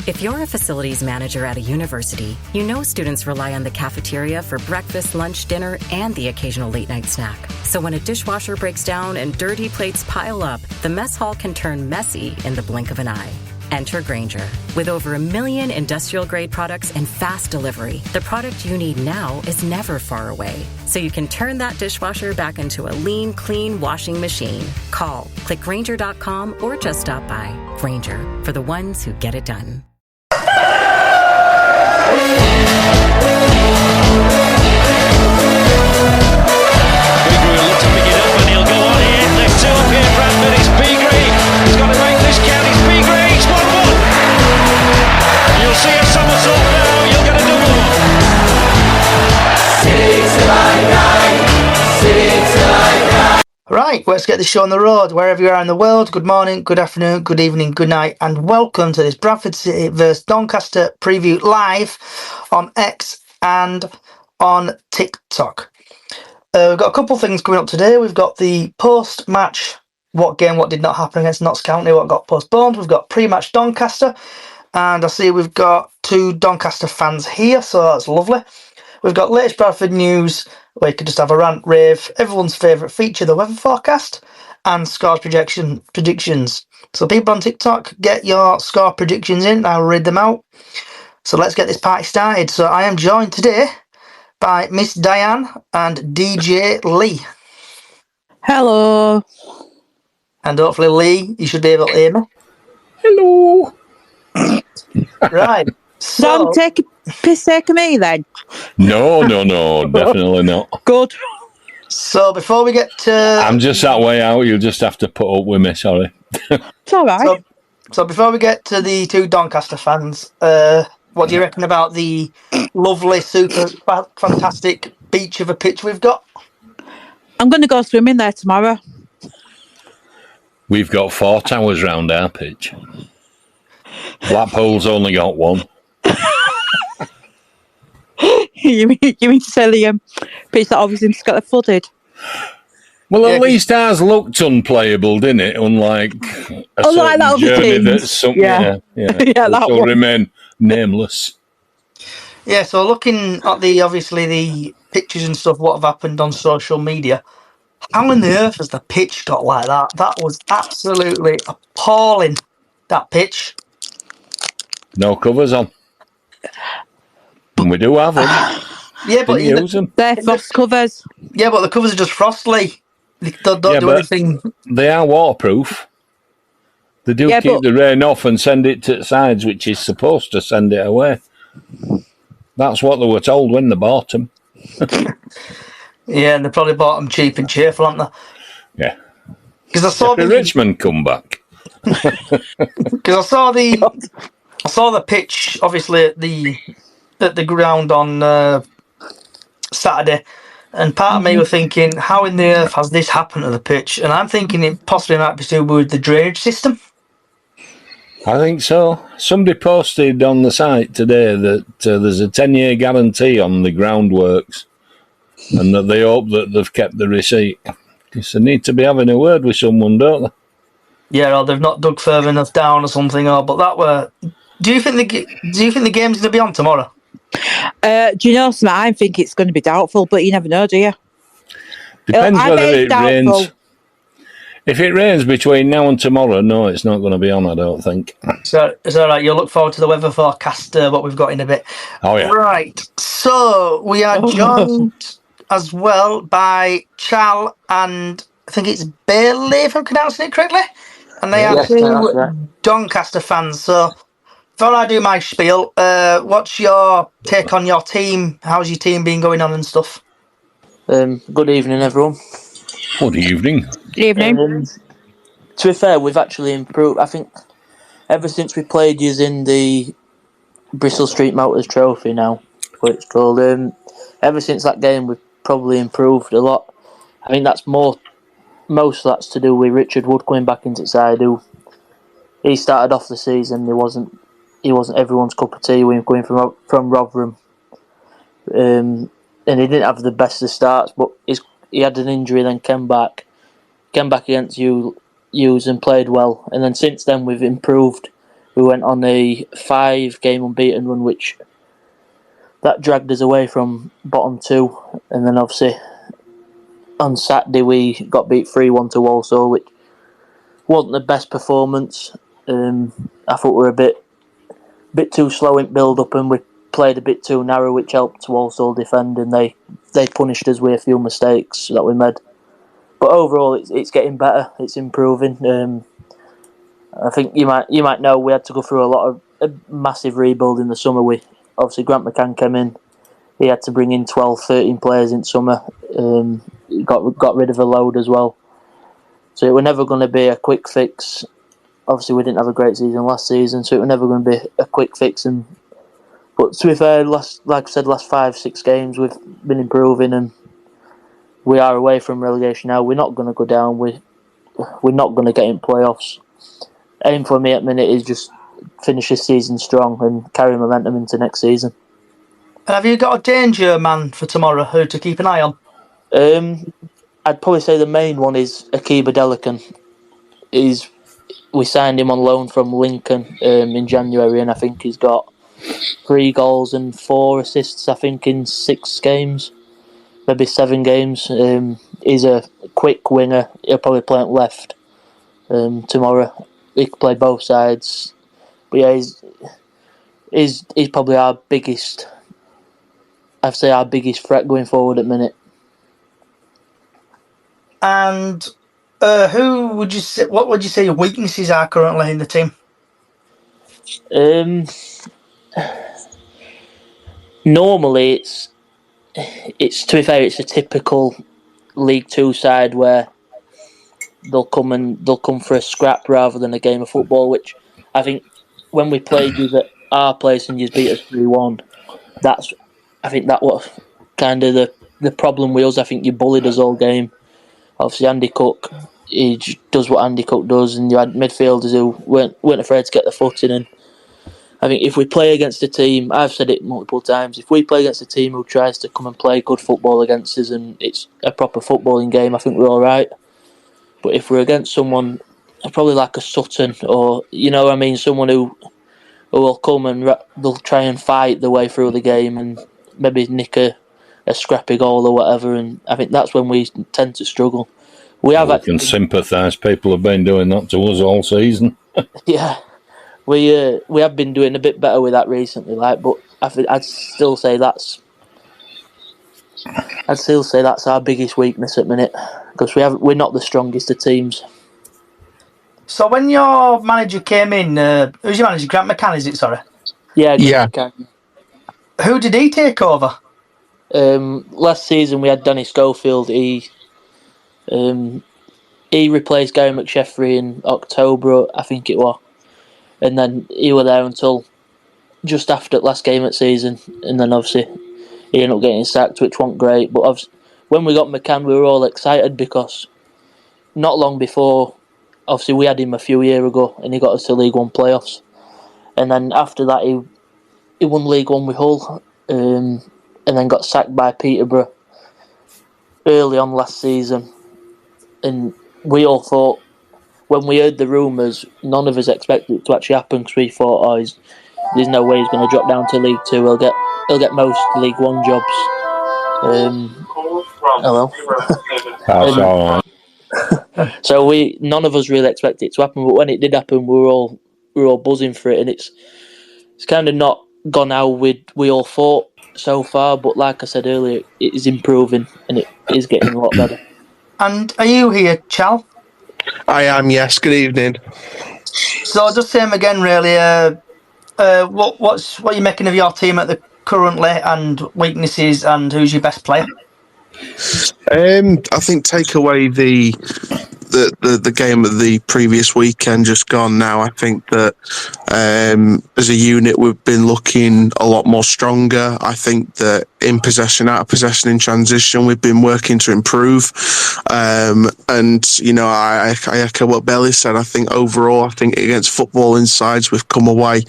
If you're a facilities manager at a university, you know students rely on the cafeteria for breakfast, lunch, dinner, and the occasional late-night snack. So when a dishwasher breaks down and dirty plates pile up, the mess hall can turn messy in the blink of an eye. Enter Grainger. With over 1 million industrial-grade products and fast delivery, the product you need now is never far away. So you can turn that dishwasher back into a lean, clean washing machine. Call, click Grainger.com, or just stop by. Grainger, for the ones who get it done. Will look to pick it up and he'll go on here. There's two up here, Bradford. It's Green. He's got to make this count. It's Green. It's 1-1. You'll see a somersault now. You'll get a double one. City till I die. City till I die. Right, let's get this show on the road. Wherever you are in the world, good morning, good afternoon, good evening, good night, and welcome to this Bradford City vs Doncaster preview live on X and on TikTok. We've got a couple of things coming up today. We've got the post-match, what did not happen against Notts County, what got postponed. We've got pre-match Doncaster, and I see we've got 2 Doncaster fans here, so that's lovely. We've got latest Bradford news, where you could just have a rant, rave, everyone's favourite feature, the weather forecast, and scores predictions. So people on TikTok, get your score predictions in, I'll read them out. So let's get this party started. So I am joined today by Miss Diane and DJ Lee. Hello. And hopefully, Lee, you should be able to hear me. Hello. Right. So, Don't take a piss take of me then. No, definitely not. Good. So before we get to... I'm just that way out, you'll just have to put up with me, sorry. It's all right. So before we get to the 2 Doncaster fans, what do you reckon about the lovely, super fantastic beach of a pitch we've got? I'm going to go swimming there tomorrow. We've got 4 towers round our pitch. Blackpool's only got 1. you mean to say the pitch that obviously just got flooded? Well, at least ours looked unplayable, didn't it? Unlike a like that journey teams. that's something, Yeah, that will one. remain nameless. Yeah, so looking at the pictures and stuff, what have happened on social media, how in the earth has the pitch got like that? That was absolutely appalling, that pitch. No covers on. And we do have them. Yeah, but use them. They're frost covers. Yeah, but the covers are just frost, Lee. They don't do anything. They are waterproof. They do keep the rain off and send it to the sides, which is supposed to send it away. That's what they were told when they bought them. Yeah, and they probably bought them cheap and cheerful, haven't they? Yeah. Because I saw the Richmond come back. Because I saw the pitch, obviously at the ground on Saturday, and part of me was thinking, how in the earth has this happened to the pitch? And I'm thinking it possibly might be to do with the drainage system. I think so. Somebody posted on the site today that there's a 10-year guarantee on the groundworks, and that they hope that they've kept the receipt. Because they need to be having a word with someone, don't they? Yeah, or they've not dug further enough down or something. Do you think the game's going to be on tomorrow? Do you know something? I think it's going to be doubtful, but you never know, do you? Depends whether it rains. If it rains between now and tomorrow, no, it's not going to be on, I don't think. So it's all right. You'll look forward to the weather forecast, what we've got in a bit. Oh, yeah. Right. So we are joined as well by Chal and I think it's Bailey, if I'm pronouncing it correctly. And they are 2 Doncaster fans. So before I do my spiel, what's your take on your team? How's your team been going on and stuff? Good evening, everyone. Good evening. Good evening. To be fair, we've actually improved. I think ever since we played using the Bristol Street Motors Trophy now, what it's called, ever since that game we've probably improved a lot. I think that's most of that's to do with Richard Wood coming back into the side, who he started off the season, he wasn't everyone's cup of tea when he was going from Rotherham. And he didn't have the best of starts, but he had an injury, then came back against Hughes and played well. And then since then we've improved We went on a 5-game unbeaten run, which that dragged us away from bottom 2. And then obviously on Saturday we got beat 3-1 to Walsall, which wasn't the best performance. I thought we were a bit too slow in build-up, and we played a bit too narrow, which helped Walsall defend, and they punished us with a few mistakes that we made. But overall, it's getting better. It's improving. I think you might know we had to go through a massive rebuild in the summer. Obviously Grant McCann came in. He had to bring in 12, 13 players in summer. Got rid of a load as well. So it was never going to be a quick fix. Obviously we didn't have a great season last season, so it was never going to be a quick fix. But to be fair, like I said, last 5-6 games we've been improving, and we are away from relegation now. We're not going to go down. We're not going to get in playoffs. Aim for me at the minute is just finish this season strong and carry momentum into next season. And have you got a danger man for tomorrow who to keep an eye on? I'd probably say the main one is Akiba Delican. We signed him on loan from Lincoln in January, and I think he's got 3 goals and 4 assists, I think, in 6 games, maybe 7 games. He's a quick winger. He'll probably play on left tomorrow. He can play both sides. But yeah, he's probably our biggest threat going forward at the minute. And what would you say your weaknesses are currently in the team? Normally it's to be fair, it's a typical League 2 side where they'll come for a scrap rather than a game of football, which I think when we played you at our place and you beat us 3-1, I think that was kind of the problem with us. I think you bullied us all game. Obviously Andy Cook, he does what Andy Cook does, and you had midfielders who weren't afraid to get the foot in. And I think if we play against a team, I've said it multiple times, if we play against a team who tries to come and play good football against us and it's a proper footballing game, I think we're all right. But if we're against someone, probably like a Sutton, or someone who will come and they'll try and fight their way through the game and maybe nick a scrappy goal or whatever, and I think that's when we tend to struggle. We can sympathise. People have been doing that to us all season. Yeah, we have been doing a bit better with that recently, but I'd still say that's our biggest weakness at the minute, because we're not the strongest of teams. So when your manager came in, who's your manager? Grant McCann, is it? Sorry. Yeah. McCann. Who did he take over? Last season we had Danny Schofield. He replaced Gary McSheffrey in October, I think it was, and then he was there until just after the last game of the season, and then obviously he ended up getting sacked, which wasn't great. But when we got McCann, we were all excited because not long before, obviously we had him a few years ago, and he got us to League One playoffs, and then after that he won League One with Hull, and then got sacked by Peterborough early on last season. And we all thought, when we heard the rumours, none of us expected it to actually happen, because we thought, there's no way he's going to drop down to League 2. He'll get most League 1 jobs. Hello. That's all right. So none of us really expected it to happen, but when it did happen, we were all buzzing for it, and it's kind of not gone how we all thought so far. But like I said earlier, it is improving and it is getting a lot better. And are you here, Chal? I am, yes. Good evening. So just same again, really. What are you making of your team at the currently, and weaknesses, and who's your best player? I think take away the game of the previous weekend just gone now. I think that as a unit we've been looking a lot more stronger. I think that in possession, out of possession, in transition, we've been working to improve. And I echo what Belly said. I think overall, against footballing sides, we've come away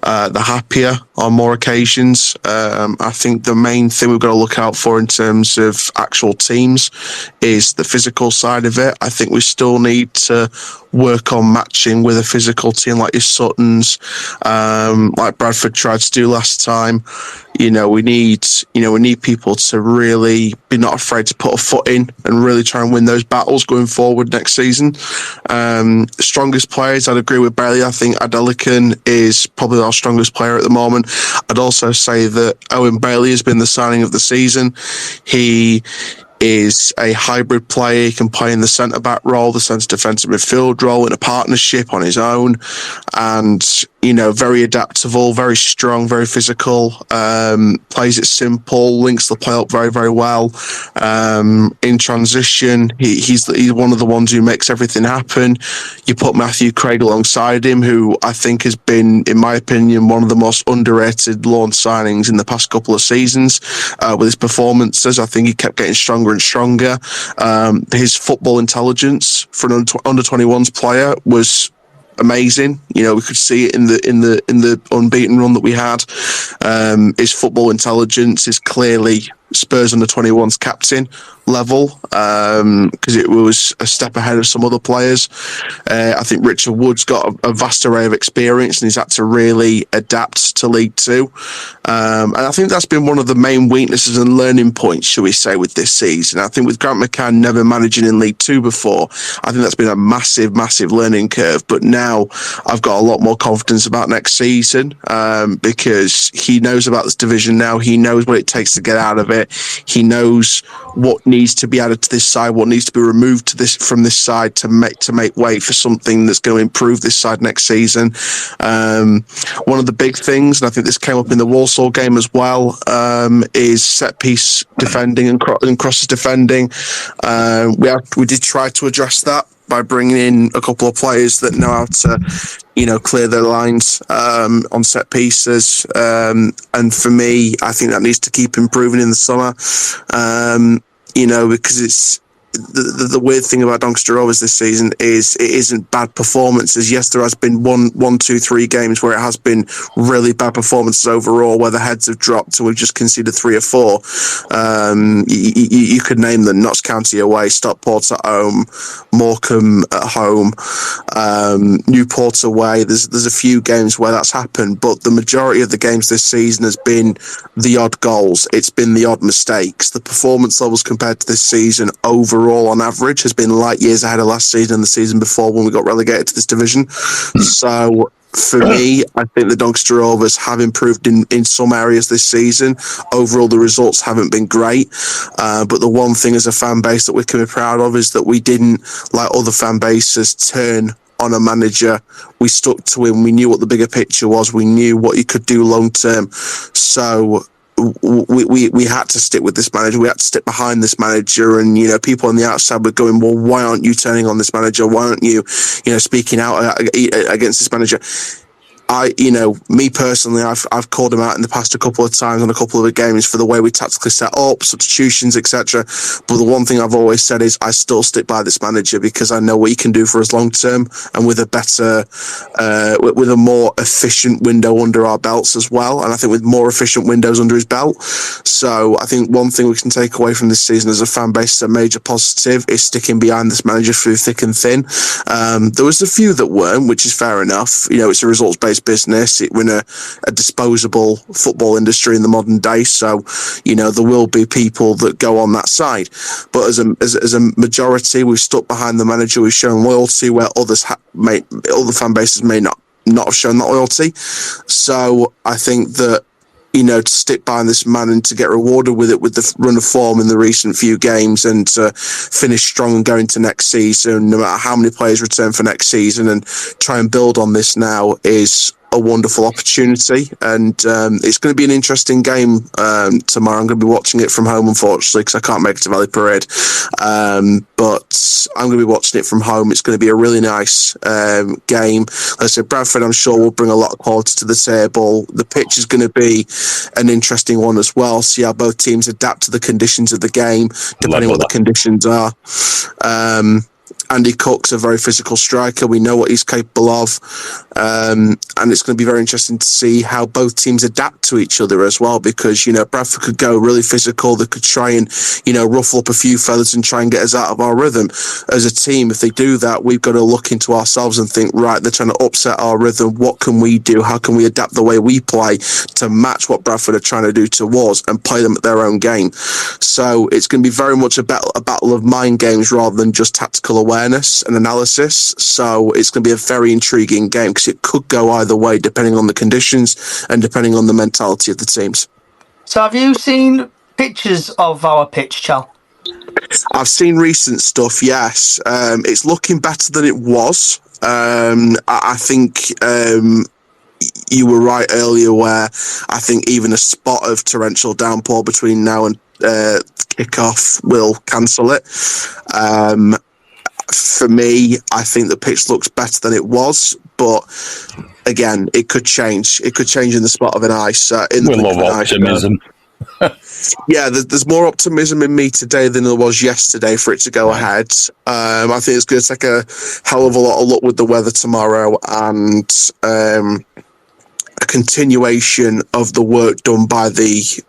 the happier on more occasions. I think the main thing we've got to look out for in terms of actual teams is the physical side of it. I think we've still need to work on matching with a physical team like your Suttons, like Bradford tried to do last time. We need people to really be not afraid to put a foot in and really try and win those battles going forward next season. Strongest players, I'd agree with Bailey. I think Adelican is probably our strongest player at the moment. I'd also say that Owen Bailey has been the signing of the season. He is a hybrid player. He can play in the centre-back role, the centre defensive midfield role, in a partnership on his own. And, very adaptable, very strong, very physical, plays it simple, links the play up very, very well. In transition, he's one of the ones who makes everything happen. You put Matthew Craig alongside him, who I think has been, in my opinion, one of the most underrated loan signings in the past couple of seasons with his performances. I think he kept getting stronger and stronger. His football intelligence for an under 21s player was amazing. We could see it in the unbeaten run that we had. His football intelligence is clearly Spurs under 21s captain level, because it was a step ahead of some other players. I think Richard Wood's got a vast array of experience and he's had to really adapt to League Two. And I think that's been one of the main weaknesses and learning points, shall we say, with this season. I think with Grant McCann never managing in League Two before, I think that's been a massive, massive learning curve. But now I've got a lot more confidence about next season, because he knows about this division now. He knows what it takes to get out of it. He knows what needs to be added to this side, what needs to be removed from this side to make way for something that's going to improve this side next season. One of the big things, and I think this came up in the Walsall game as well, is set piece defending and crosses defending. We did try to address that by bringing in a couple of players that know how to, clear their lines on set pieces. And for me, I think that needs to keep improving in the summer, because it's the weird thing about Doncaster Rovers this season is it isn't bad performances. Yes, there has been one, 2, 3 games where it has been really bad performances overall, where the heads have dropped, so we've just conceded 3 or 4. You could name them: Notts County away, Stockport at home, Morecambe at home, Newport away. There's a few games where that's happened, but the majority of the games this season has been the odd goals. It's been the odd mistakes. The performance levels compared to this season overall on average has been light years ahead of last season and the season before when we got relegated to this division. So for me, I think the Doncaster Rovers have improved in some areas this season. Overall, the results haven't been great. But the one thing as a fan base that we can be proud of is that we didn't, like other fan bases, turn on a manager. We stuck to him. We knew what the bigger picture was. We knew what he could do long term. So we had to stick with this manager. We had to stick behind this manager, and people on the outside were going, well, why aren't you turning on this manager? Why aren't you speaking out against this manager? Me personally, I've called him out in the past a couple of times on a couple of the games for the way we tactically set up, substitutions, etc. But the one thing I've always said is I still stick by this manager because I know what he can do for us long term, and with a better, with a more efficient window under our belts as well. And I think with more efficient windows under his belt. So I think one thing we can take away from this season as a fan base, a major positive, is sticking behind this manager through thick and thin. There was a few that weren't, which is fair enough. It's a results-based business. We're in a disposable football industry in the modern day, so there will be people that go on that side. But as a majority, we've stuck behind the manager. We've shown loyalty where other fan bases may not have shown that loyalty. So I think that to stick behind this man and to get rewarded with it, with the run of form in the recent few games, and to finish strong and go into next season, no matter how many players return for next season, and try and build on this now, is a wonderful opportunity. And it's going to be an interesting game tomorrow. I'm going to be watching it from home, unfortunately, because I can't make it to Valley Parade. But I'm going to be watching it from home. It's going to be a really nice game. Like I said, Bradford, I'm sure, will bring a lot of quality to the table. The pitch is going to be an interesting one as well. See how both teams adapt to the conditions of the game, depending on what the conditions are. Andy Cook's a very physical striker. We know what he's capable of. And it's going to be very interesting to see how both teams adapt to each other as well, because, Bradford could go really physical. They could try and, ruffle up a few feathers and try and get us out of our rhythm. As a team, if they do that, we've got to look into ourselves and think, right, they're trying to upset our rhythm. What can we do? How can we adapt the way we play to match what Bradford are trying to do to us and play them at their own game? So it's going to be very much a battle of mind games rather than just tactical awareness and analysis. So it's going to be a very intriguing game because it could go either way depending on the conditions and depending on the mentality of the teams. So have you seen pictures of our pitch, Chal? I've seen recent stuff, yes. It's looking better than it was. I think you were right earlier where I think even a spot of torrential downpour between now and kick-off will cancel it. For me, I think the pitch looks better than it was, but again, it could change. It could change in the spot of an ice. In the blink of an optimism. Yeah, there's more optimism in me today than there was yesterday for it to go ahead. I think it's going to take a hell of a lot of luck with the weather tomorrow and a continuation of the work done by the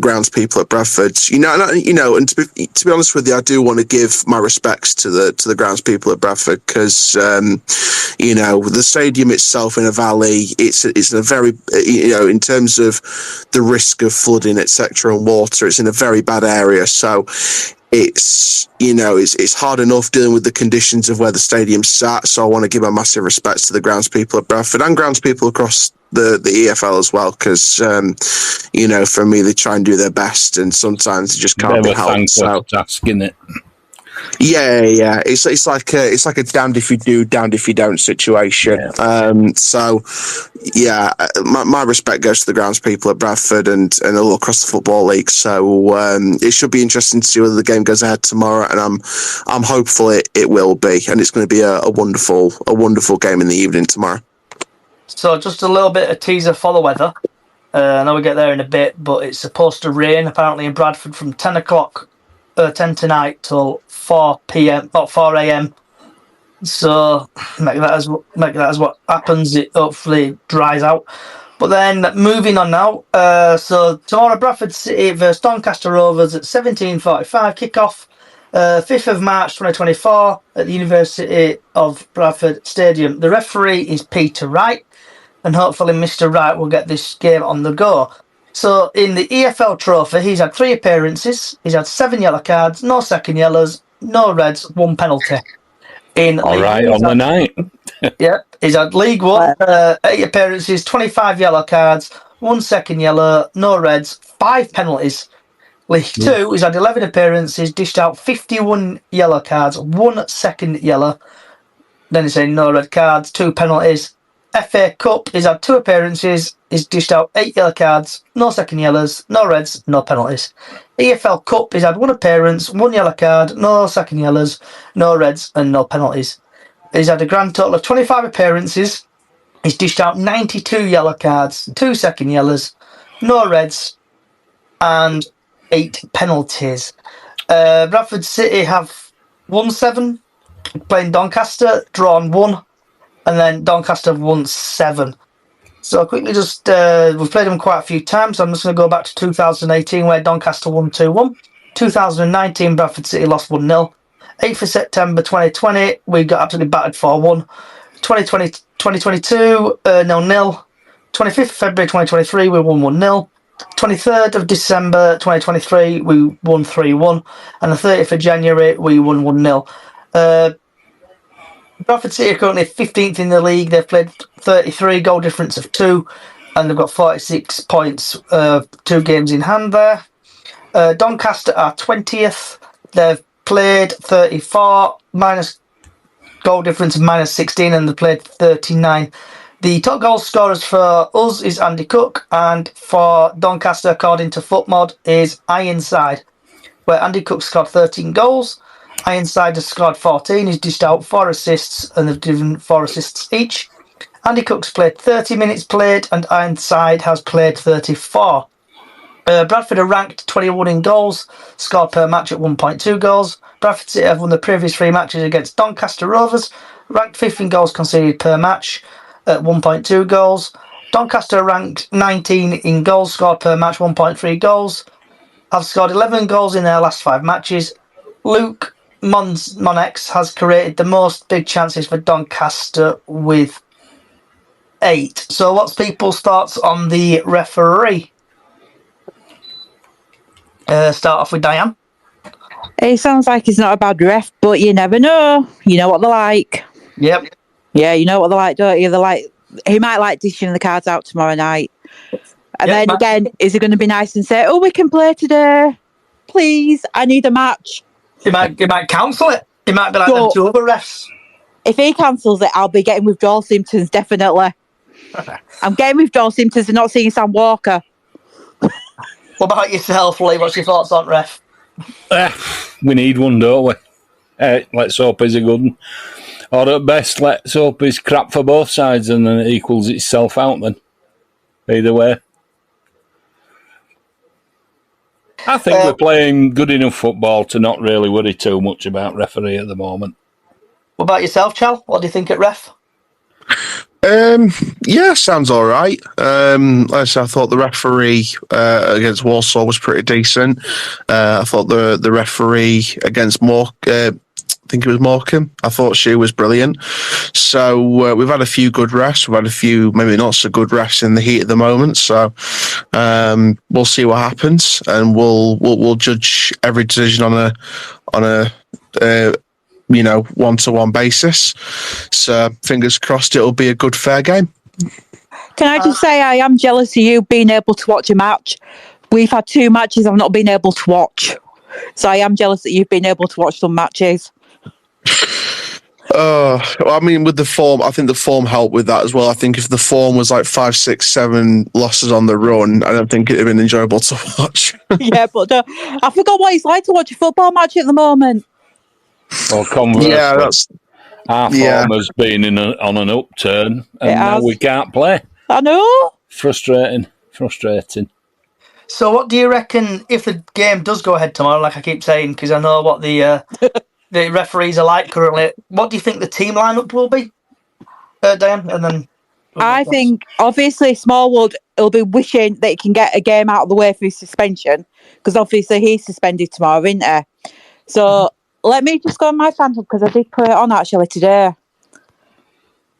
grounds people at Bradford, and to be honest with you, I do want to give my respects to the grounds people at Bradford because, the stadium itself in a valley, it's a very, in terms of the risk of flooding, etc., and water, it's in a very bad area. So it's hard enough dealing with the conditions of where the stadium's sat. So I want to give my massive respects to the grounds people at Bradford and grounds people across the EFL as well, because for me they try and do their best and sometimes it just can't be helped. So task, isn't it? Yeah. It's like a damned if you do, damned if you don't situation. Yeah. My respect goes to the grounds people at Bradford and all across the Football League. So it should be interesting to see whether the game goes ahead tomorrow, and I'm hopeful it will be, and it's going to be a wonderful game in the evening tomorrow. So just a little bit of teaser for the weather. I know we get there in a bit, but it's supposed to rain apparently in Bradford from 10 tonight till 4 a.m. So make that as what happens. It hopefully dries out. But then moving on now. So tomorrow Bradford City versus Doncaster Rovers at 17:45 kickoff. 5th of March 2024 at the University of Bradford Stadium. The referee is Peter Wright, and hopefully Mr. Wright will get this game on the go. So in the EFL trophy, he's had 3 appearances, he's had 7 yellow cards, no second yellows, no reds, 1 penalty. All right, on the night. Yeah, he's had League 1, 8 appearances, 25 yellow cards, 1 second yellow, no reds, 5 penalties. League 2, he's had 11 appearances, dished out 51 yellow cards, 1 second yellow. Then he's saying no red cards, 2 penalties. FA Cup, he's had 2 appearances, he's dished out 8 yellow cards, no second yellows, no reds, no penalties. EFL Cup, he's had 1 appearance, 1 yellow card, no second yellows, no reds, and no penalties. He's had a grand total of 25 appearances, he's dished out 92 yellow cards, 2 second yellows, no reds, and 8 penalties. Bradford City have won 7, playing Doncaster, drawn 1, and then Doncaster have won 7. So quickly just, we've played them quite a few times, so I'm just going to go back to 2018 where Doncaster won 2-1. 2019 Bradford City lost 1-0. 8th of September 2020, we got absolutely battered 4-1. 2022, 0-0. 25th of February 2023, we won 1-0. 23rd of December 2023, we won 3-1, and the 30th of January, we won 1-0. Bradford City are currently 15th in the league. They've played 33, goal difference of 2, and they've got 46 points, 2 games in hand there. Doncaster are 20th. They've played 34, minus goal difference of minus 16, and they've played 39. The top goal scorers for us is Andy Cook, and for Doncaster, according to FootMod, is Ironside, where Andy Cook scored 13 goals. Ironside has scored 14. He's dished out 4 assists, and they've given 4 assists each. Andy Cook's played 30 minutes played, and Ironside has played 34. Bradford are ranked 21 in goals, scored per match at 1.2 goals. Bradford City have won the previous 3 matches against Doncaster Rovers, ranked 5th in goals conceded per match at 1.2 goals. Doncaster are ranked 19 in goals, scored per match 1.3 goals. Have scored 11 goals in their last 5 matches. Luke Monex has created the most big chances for Doncaster with 8. So what's people's thoughts on the referee? Start off with Diane. It sounds like he's not a bad ref, but you never know. You know what they're like. Yep. Yeah, you know what they're like, don't you? They're like, he might like dishing the cards out tomorrow night. And then again, is he going to be nice and say, "Oh, we can play today. Please, I need a match." He might cancel it. He might be like them 2 other refs. If he cancels it, I'll be getting withdrawal symptoms, definitely. I'm getting withdrawal symptoms and not seeing Sam Walker. What about yourself, Lee? What's your thoughts on ref? We need one, don't we? Let's hope he's a good one. Or at best, let's hope he's crap for both sides and then it equals itself out then. Either way. I think we're playing good enough football to not really worry too much about referee at the moment. What about yourself, Chal? What do you think at ref? Yeah, sounds all right. Like I said, I thought the referee against Walsall was pretty decent. I thought the referee against I think it was Morecambe. I thought she was brilliant. So we've had a few good refs. We've had a few maybe not so good refs in the heat at the moment. So we'll see what happens, and we'll judge every decision on a 1-to-1 basis. So fingers crossed it'll be a good fair game. Can I just say I am jealous of you being able to watch a match. We've had 2 matches I've not been able to watch. So I am jealous that you've been able to watch some matches. I mean, with the form, I think the form helped with that as well. I think if the form was like 5, 6, 7 losses on the run, I don't think it'd have been enjoyable to watch. Yeah, but I forgot what it's like to watch a football match at the moment. Well, conversely, our form Yeah. has been on an upturn, and now we can't play. I know. Frustrating. So what do you reckon if the game does go ahead tomorrow, like I keep saying, because I know what the referees are like currently. What do you think the team lineup will be, Diane? And then I think, obviously, Smallwood will be wishing that he can get a game out of the way for his suspension, because obviously he's suspended tomorrow, isn't he? So let me just go on my phantom, because I did put it on actually today.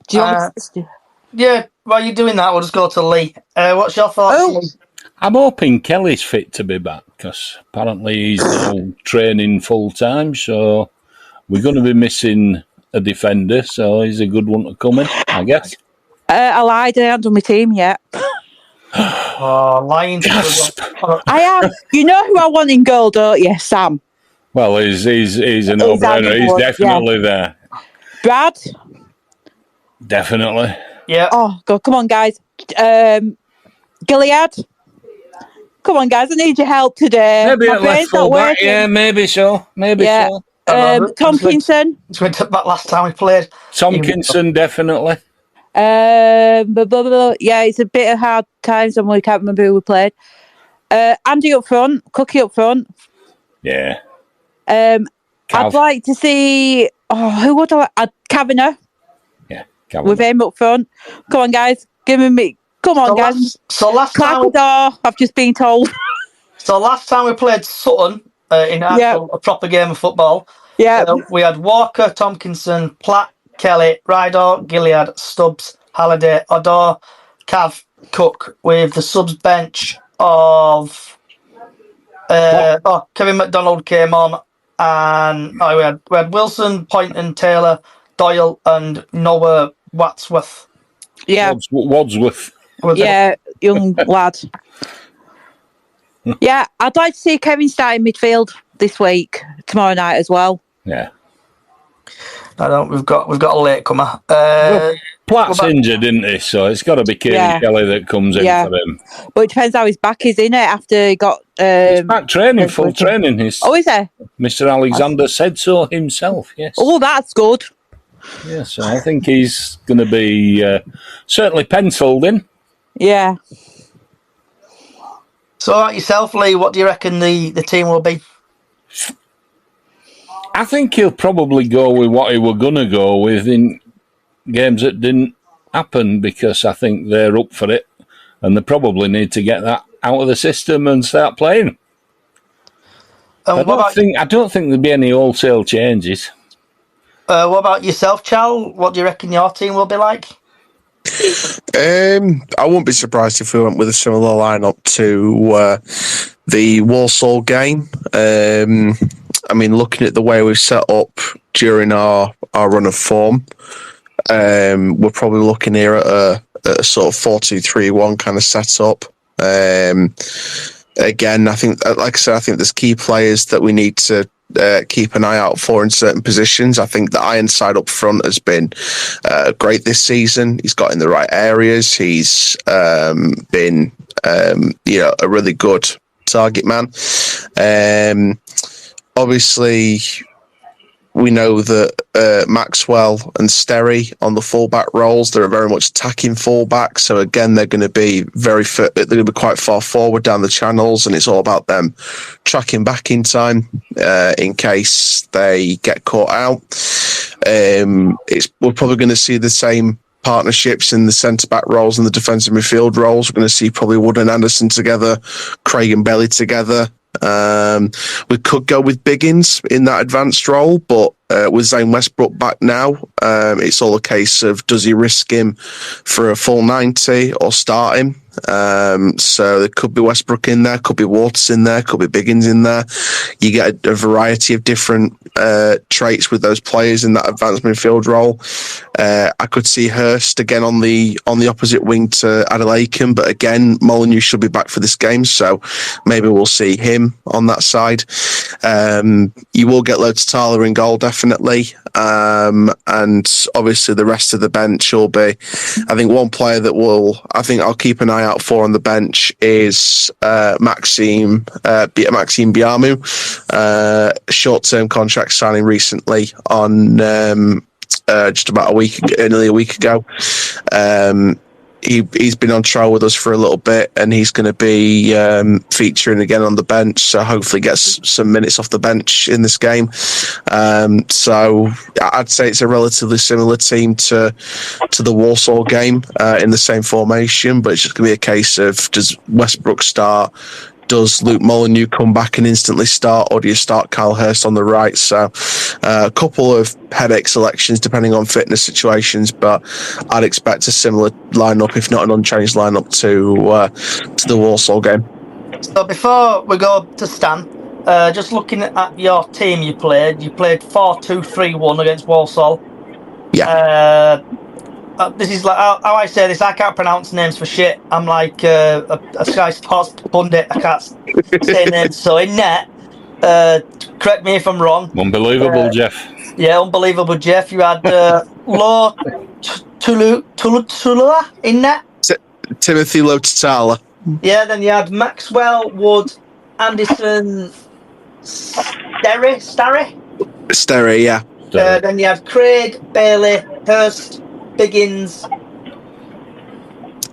Do you want to... Yeah, while you're doing that, we'll just go to Lee. What's your thoughts, Lee? I'm hoping Kelly's fit to be back, because apparently he's now training full time, so we're going to be missing a defender, so he's a good one to come in, I guess. I lied, I haven't done my team yet. Lying. I am. You know who I want in goal, don't you? Sam. Well, he's a no-brainer. He's definitely there. Brad? Definitely. Yeah. Oh, God, come on, guys. Gilead? Come on, guys, I need your help today. Maybe My at brain's left not full back, working. yeah, maybe so. Tomkinson. It's went up that last time we played. Tomkinson, definitely. Yeah, it's a bit of hard times when we can't remember who we played. Andy up front, Cookie up front. Yeah. I'd like to see... who would I like? Kavanagh. Yeah, Kavanagh. With him up front. Come on, guys. Give me... Come on, guys. Last time... I've just been told. So last time we played Sutton in a proper game of football, we had Walker, Tomkinson, Platt, Kelly, Rydor, Gilead, Stubbs, Halliday, Odor, Cav, Cook, with the subs bench of Kevin McDonald came on, and we had Wilson, Poynton, Taylor, Doyle, and Noah Wadsworth. Yeah, Wadsworth. Yeah, young lad. Yeah, I'd like to see Kevin start in midfield this week, tomorrow night as well. Yeah. We've got a latecomer. Platt's injured, isn't he? So it's got to be Kieran Kelly that comes in for him. But it depends how his back is, innit? After he got... he's back training, full training. Is he? Mr. Alexander said so himself, yes. Oh, that's good. Yeah, so I think he's going to be certainly penciled in. Yeah. So, like yourself, Lee, what do you reckon the team will be? I think he'll probably go with what he were going to go with in games that didn't happen, because I think they're up for it and they probably need to get that out of the system and start playing. I don't think there'll be any wholesale changes. What about yourself, Chal? What do you reckon your team will be like? I wouldn't be surprised if we went with a similar lineup to the Walsall game. I mean, looking at the way we've set up during our run of form, we're probably looking here at a sort of 4-2-3-1 kind of setup. Again, I think, like I said, I think there's key players that we need to keep an eye out for in certain positions. I think the Ironside up front has been great this season. He's got in the right areas. He's been, a really good target man. Obviously, we know that Maxwell and Sterry on the fullback roles, they're very much attacking fullback. So again, they're going to be they're going to be quite far forward down the channels, and it's all about them tracking back in time in case they get caught out. We're probably going to see the same partnerships in the centre-back roles and the defensive midfield roles. We're going to see probably Wood and Anderson together, Craig and Bailey together. We could go with Biggins in that advanced role, but with Zane Westbrook back now, it's all a case of does he risk him for a full 90 or start him? So there could be Westbrook in there, could be Waters in there, could be Biggins in there. You get a variety of different traits with those players in that advanced midfield role. I could see Hurst again on the opposite wing to Adel Aiken, but again, Molineux should be back for this game, so maybe we'll see him on that side. You will get Lotitala in goal, definitely. And obviously the rest of the bench will be, I think one player that I'll keep an eye out for on the bench is Maxime Biamu, short-term contract signing recently on just about nearly a week ago. He's been on trial with us for a little bit, and he's going to be featuring again on the bench, so hopefully gets some minutes off the bench in this game. So I'd say it's a relatively similar team to the Walsall game in the same formation, but it's just going to be a case of, does Westbrook start? Does Luke Molineux come back and instantly start, or do you start Kyle Hurst on the right? So a couple of headache selections depending on fitness situations, but I'd expect a similar lineup, if not an unchanged lineup, to the Walsall game. So before we go to Stan, just looking at your team you played 4-2-3-1 against Walsall. Yeah. This is like how I say this. I can't pronounce names for shit. I'm like a Sky Sports pundit. I can't say names. So in net, correct me if I'm wrong. Unbelievable, Jeff. Yeah, unbelievable, Jeff. You had Lo Tulula in net. Timothy Lotitala. Yeah, then you had Maxwell, Wood, Anderson, Sterry. Yeah. Then you had Craig, Bailey, Hurst, Biggins,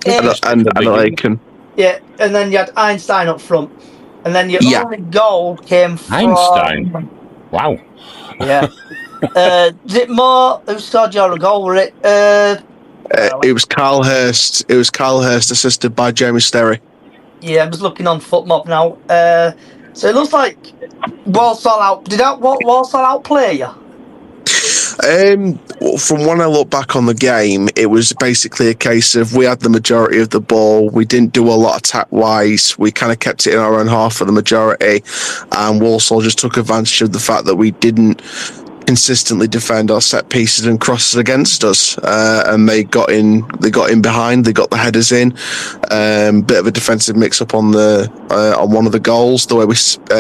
and Aiken. Yeah, and then you had Einstein up front, and then your only goal came from Einstein. Wow. Yeah. Is it more? Who scored your goal? Were it? It was Kyle Hurst. It was Kyle Hurst, assisted by Jamie Sterry. Yeah, I'm just looking on FootMob now. So it looks like Walsall out. Did Walsall outplay you? From when I look back on the game, it was basically a case of we had the majority of the ball. We didn't do a lot attack-wise. We kind of kept it in our own half for the majority, and Walsall just took advantage of the fact that we didn't consistently defend our set pieces and crosses against us, and they got in behind. They got the headers in. Bit of a defensive mix-up on one of the goals. The way we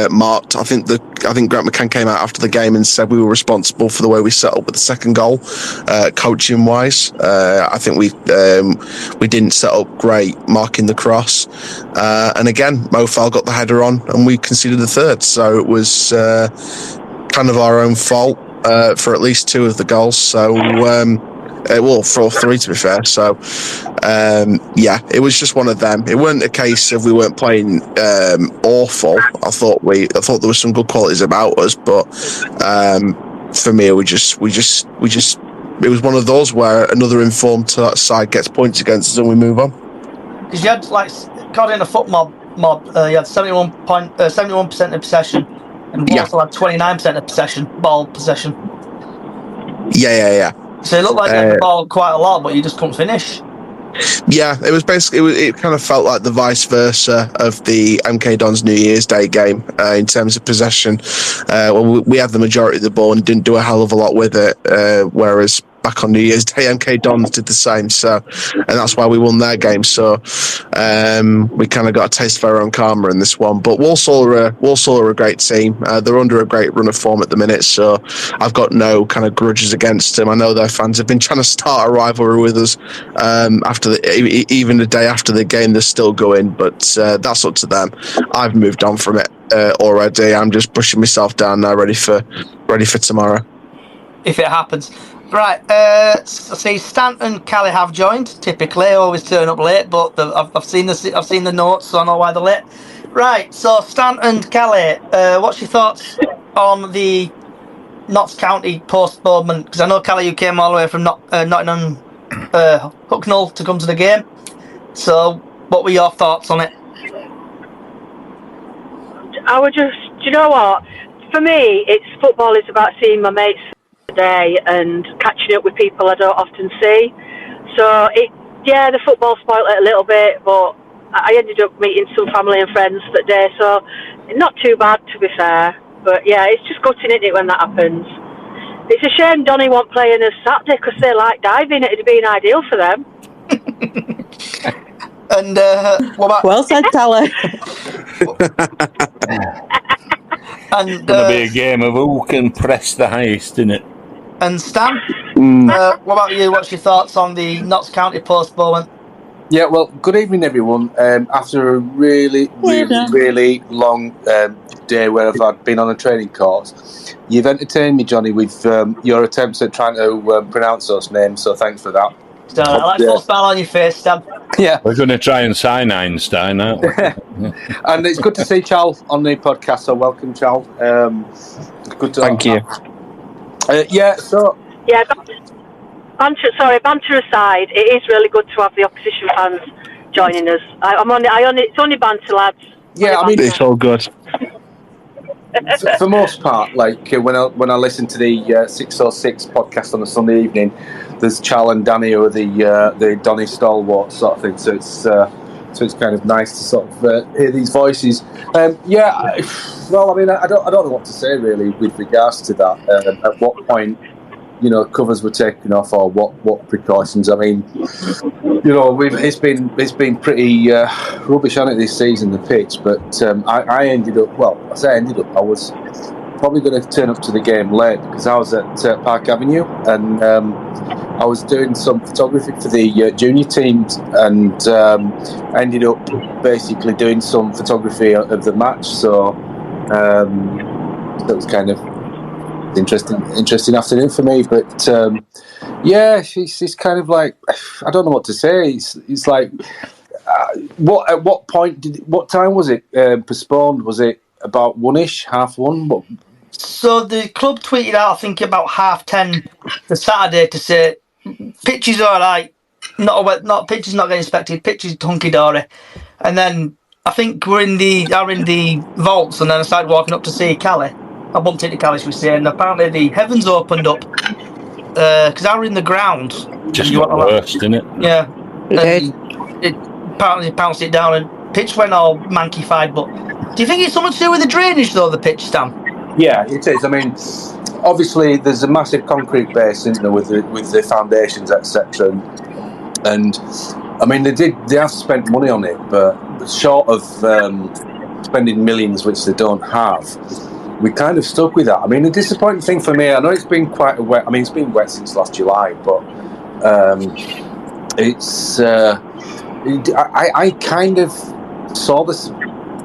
marked, I think Grant McCann came out after the game and said we were responsible for the way we set up with the second goal, coaching wise. I think we didn't set up great marking the cross, and again Mo Fall got the header on and we conceded the third. So it was kind of our own fault for at least two of the goals. So Well, for all three, to be fair. So, it was just one of them. It weren't a case of we weren't playing awful. I thought there was some good qualities about us, but for me, we just. It was one of those where another informed side gets points against us and we move on. Because you had, according to Foot Mob, you had 71% of possession, and Walsall had 29% of ball possession. Yeah. So it looked like you had the ball quite a lot, but you just couldn't finish. Yeah, it was basically. It kind of felt like the vice versa of the MK Dons New Year's Day game in terms of possession. We had the majority of the ball and didn't do a hell of a lot with it, whereas back on New Year's Day, MK Dons did the same. So, and that's why we won their game. So, we kind of got a taste of our own karma in this one. But Walsall are a great team. They're under a great run of form at the minute. So, I've got no kind of grudges against them. I know their fans have been trying to start a rivalry with us even the day after the game. They're still going, but that's up to them. I've moved on from it already. I'm just pushing myself down now, ready for tomorrow. If it happens. Right, I see Stan and Callie have joined. Typically, I always turn up late, but I've seen the notes, so I know why they're late. Right, so Stan and Callie, what's your thoughts on the Notts County postponement? Because I know, Callie, you came all the way from Nottingham, Hucknall to come to the game. So, what were your thoughts on it? I would just, do you know what? For me, football is about seeing my mates day and catching up with people I don't often see. So the football spoiled it a little bit, but I ended up meeting some family and friends that day, so not too bad, to be fair. But yeah, it's just gutting, isn't it, when that happens. It's a shame Donny won't play in a Saturday because they like diving. It'd have been ideal for them. And what about... Well said, Tally. And it's going to be a game of who can press the highest, isn't it? And Stan, what about you? What's your thoughts on the Notts County postponement? Yeah, well, good evening, everyone. After a really long day where I've been on a training course, you've entertained me, Johnny, with your attempts at trying to pronounce those names, so thanks for that. So, I like the smile on your face, Stan. Yeah. We're going to try and sign Einstein, aren't we? And it's good to see Charles on the podcast, so welcome, Charles. Good to Thank you. Banter aside, it is really good to have the opposition fans joining us. It's only banter, lads. Yeah, I mean, it's all good. For most part, when I listen to the 606 podcast on a Sunday evening, there's Charl and Danny who are the Donny stalwart sort of thing. So it's kind of nice to sort of hear these voices. I don't know what to say really with regards to that. At what point, covers were taken off, or what precautions? I mean, it's been pretty rubbish on it this season, the pitch. But I ended up. I was probably going to turn up to the game late because I was at Park Avenue and I was doing some photography for the junior teams, and I ended up basically doing some photography of the match. So that was kind of interesting afternoon for me. But she's kind of like, I don't know what to say. It's like, at what point what time was it postponed? Was it about 1ish, 1:30? So the club tweeted out, I think about 10:30 the Saturday to say pitch is all right, pitch is not getting inspected, pitch is hunky-dory. And then I think we're in the vaults, and then I started walking up to see Callie. I bumped into Callie, should we say, and apparently the heavens opened up because I were in the ground. Just got worse, didn't it? Yeah. It apparently pounced it down and pitch went all mankified. But do you think it's something to do with the drainage, though, the pitch, Stan? Yeah, it is. I mean, obviously there's a massive concrete base, isn't there, with the foundations, etc. And I mean, they have spent money on it, but short of spending millions, which they don't have, we kind of stuck with that. I mean, the disappointing thing for me, I know it's been quite a wet. I mean, it's been wet since last July, but I kind of saw this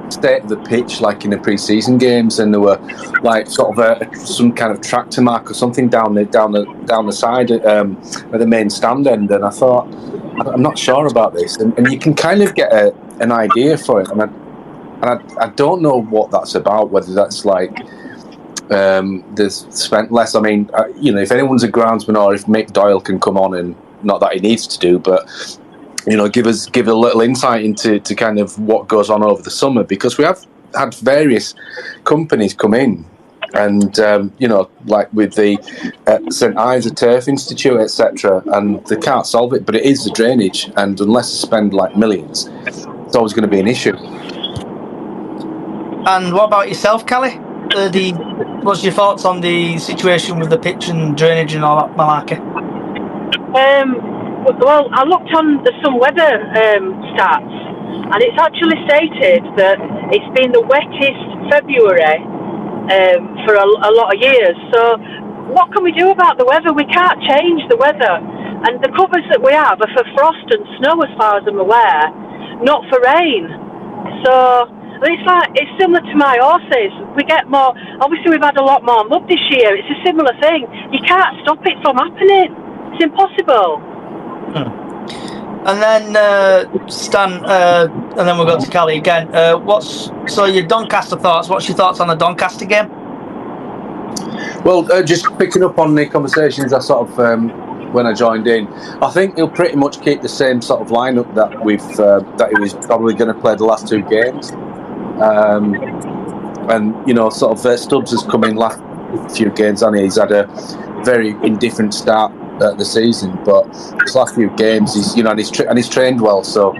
state of the pitch like in the pre-season games, and there were like sort of some kind of tractor mark or something down the side at the main stand end, and I thought, I'm not sure about this, and you can kind of get an idea for it, and I don't know what that's about, whether that's like they've spent less. I mean, if anyone's a groundsman, or if Mick Doyle can come on, and not that he needs to do, but give a little insight into kind of what goes on over the summer, because we have had various companies come in, and like with the St Ives Turf Institute, etc., and they can't solve it, but it is the drainage, and unless they spend like millions, it's always going to be an issue. And what about yourself, Kelly? What's your thoughts on the situation with the pitch and drainage and all that malarkey? Well, I looked on some weather stats, and it's actually stated that it's been the wettest February for a lot of years. So what can we do about the weather? We can't change the weather. And the covers that we have are for frost and snow, as far as I'm aware, not for rain. So it's similar to my horses. We get more. Obviously, we've had a lot more mud this year. It's a similar thing. You can't stop it from happening. It's impossible. And then Stan, and then we'll go to Kelly again. So your Doncaster thoughts? What's your thoughts on the Doncaster game? Well, just picking up on the conversations I sort of when I joined in, I think he'll pretty much keep the same sort of lineup that that he was probably going to play the last two games. And sort of Stubbs has come in last few games, and he's had a very indifferent start the season, but his last few games, he's trained well. So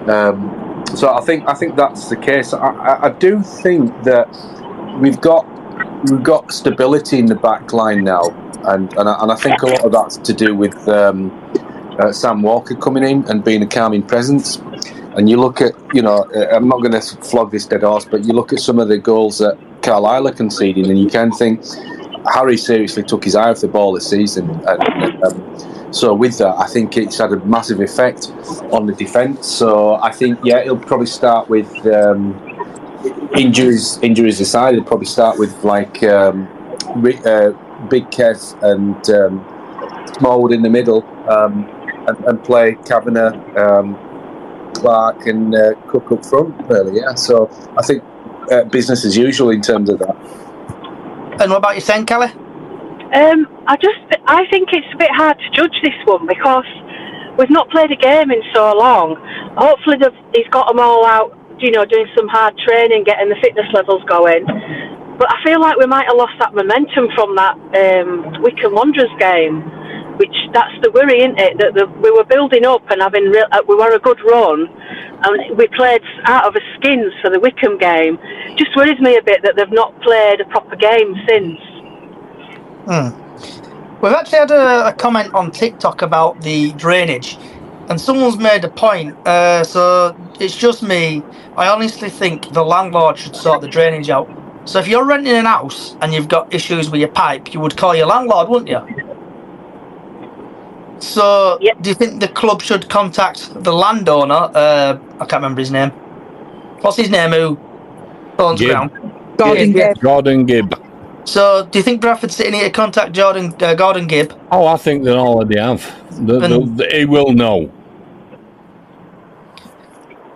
I think that's the case. I do think that we've got stability in the back line now, and I think a lot of that's to do with Sam Walker coming in and being a calming presence. And you look at, I'm not going to flog this dead horse, but you look at some of the goals that Carlisle are conceding, and you can think Harry seriously took his eye off the ball this season. And so with that, I think it's had a massive effect on the defence. So I think, he'll probably start with injuries aside. He'll probably start with like Big Kev and Smallwood in the middle, and play Kavanagh, Clark and Cook up front, really. So I think business as usual in terms of that. And what about you, Sen, Kelly? I think it's a bit hard to judge this one, because we've not played a game in so long. Hopefully he's got them all out, doing some hard training, getting the fitness levels going. But I feel like we might have lost that momentum from that Wycombe Wanderers game, which that's the worry, isn't it? That we were building up and we were a good run, and we played out of our skins for the Wycombe game. Just worries me a bit that they've not played a proper game since. We've actually had a comment on TikTok about the drainage, and someone's made a point. So it's just me. I honestly think the landlord should sort the drainage out. So if you're renting an house and you've got issues with your pipe, you would call your landlord, wouldn't you? So Do you think the club should contact the landowner? I can't remember his name. What's his name? Who owns ground? Gordon Gibb. So, do you think Bradford City need to contact Gordon Gibb? Oh, I think they already have. He will know.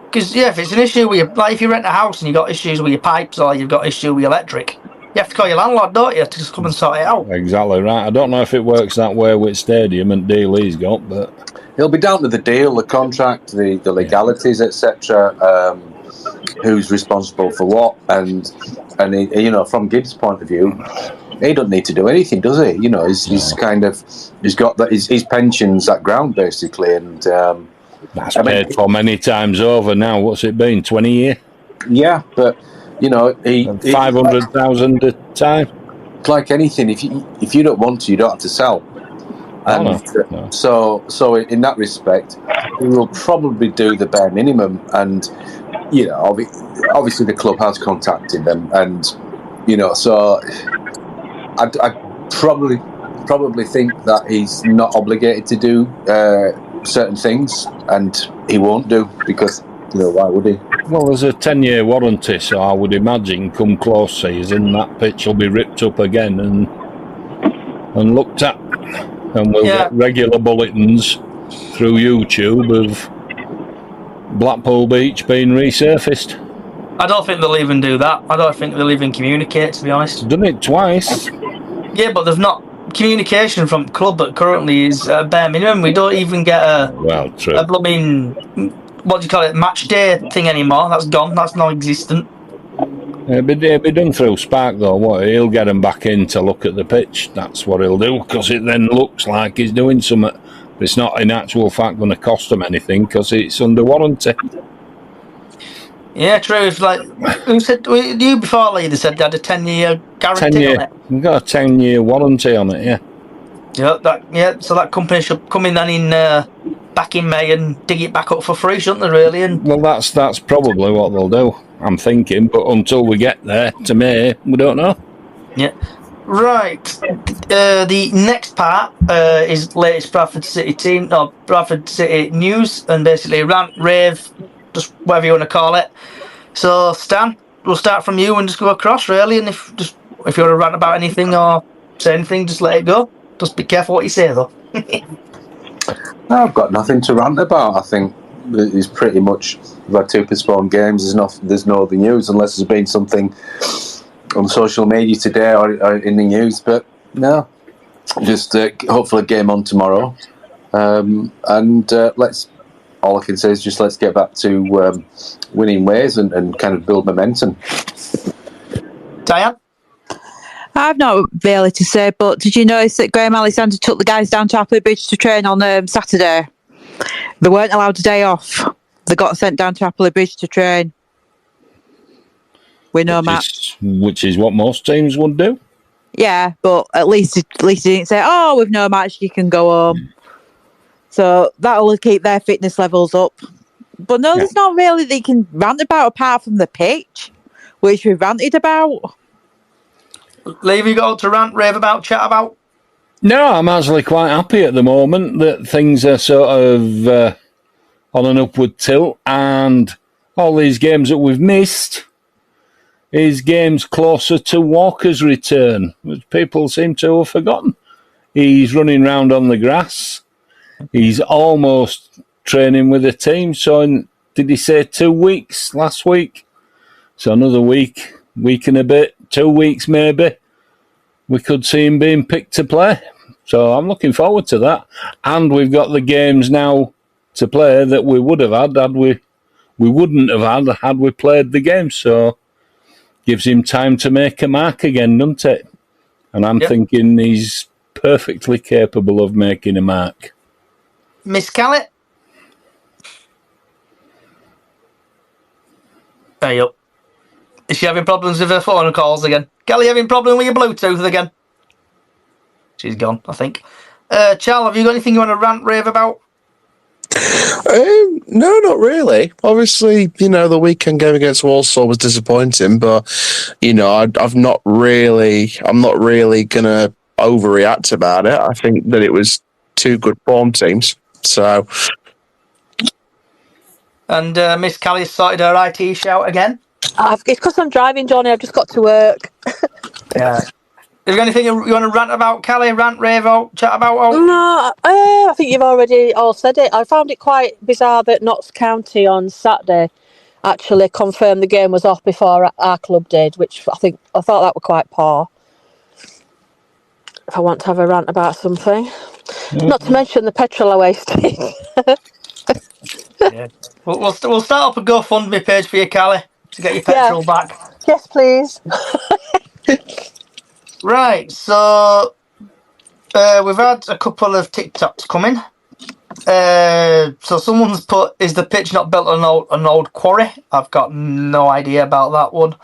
Because, if it's an issue with your, like if you rent a house and you've got issues with your pipes or you've got issue with your electric, you have to call your landlord, don't you, to just come and sort it out? Exactly right. I don't know if it works that way with Stadium and deal he's got, but it'll be down to the deal, the contract, the legalities, etc. Who's responsible for what, and from Gibbs' point of view, he doesn't need to do anything, does he? He's got his pensions at ground basically, and that's paid for many times over now. What's it been? 20 years? Yeah, but he 500,000 a time. It's like anything. If you don't want to, you don't have to sell. And no. So in that respect, we will probably do the bare minimum, and obviously the club has contacted them, and so I probably think that he's not obligated to do certain things, and he won't do, because why would he? Well, there's a 10-year warranty, so I would imagine come close season that pitch will be ripped up again and looked at, and we'll get regular bulletins through YouTube of Blackpool Beach being resurfaced. I don't think they'll even do that. I don't think they'll even communicate, to be honest. Done it twice. Yeah, but there's not communication from the club that currently is bare minimum. We don't even get a blooming, what do you call it, match day thing anymore. That's gone. That's non-existent. It'll be done through Spark though. What, he'll get them back in to look at the pitch. That's what he'll do, because it then looks like he's doing something. But it's not in actual fact going to cost them anything because it's under warranty. Yeah, true. If who said you before, Lee? They said they had a 10-year guarantee on it. We've got a 10-year warranty on it. Yeah. So that company should come in then back in May and dig it back up for free, shouldn't they? Really? And well, that's probably what they'll do. I'm thinking, but until we get there to May, we don't know. Yeah. Right. The next part is latest Bradford City news, and basically rant, rave, just whatever you want to call it. So Stan, we'll start from you and just go across really, and if you want to rant about anything or say anything, just let it go. Just be careful what you say though. I've got nothing to rant about. I think it's pretty much, we've had 2 postponed games. There's no other news unless there's been something on social media today or in the news. But no, just hopefully a game on tomorrow. All I can say is just let's get back to winning ways and kind of build momentum. Diane? I've not really to say, but did you notice that Graham Alexander took the guys down to Appley Bridge to train on Saturday? They weren't allowed a day off. They got sent down to Appley Bridge to train. With no match. Which is what most teams would do. Yeah, but at least he didn't say, "Oh, with no match, you can go home." So that'll keep their fitness levels up. But no, there's not really that you can rant about apart from the pitch, which we ranted about. Lee, have you got to rant, rave about, chat about? No, I'm actually quite happy at the moment that things are sort of on an upward tilt, and all these games that we've missed is games closer to Walker's return, which people seem to have forgotten. He's running around on the grass. He's almost training with the team. So did he say 2 weeks last week? So another week and a bit, 2 weeks maybe, we could see him being picked to play. So I'm looking forward to that. And we've got the games now to play that we would have had we wouldn't have had we played the game. So gives him time to make a mark again, doesn't it? And I'm thinking he's perfectly capable of making a mark. Miss Callett? Hey up. Is she having problems with her phone calls again? Kelly having problems with your Bluetooth again? She's gone, I think. Charles, have you got anything you want to rant, rave about? No, not really. Obviously, the weekend game against Walsall was disappointing, but I'm not really gonna overreact about it. I think that it was 2 good form teams. So, and Miss Callie sorted her IT shout again. It's because I'm driving, Johnny. I've just got to work. Yeah. Is there anything you want to rant about, Callie? Rant, rave out, chat about? No, I think you've already all said it. I found it quite bizarre that Notts County on Saturday actually confirmed the game was off before our club did, which I thought that were quite poor. If I want to have a rant about something. Not to mention the petrol I wasted. Yeah. We'll start up a GoFundMe page for you, Callie, to get your petrol back. Yes, please. Right, so we've had a couple of TikToks coming. So someone's put, is the pitch not built on an old quarry? I've got no idea about that one.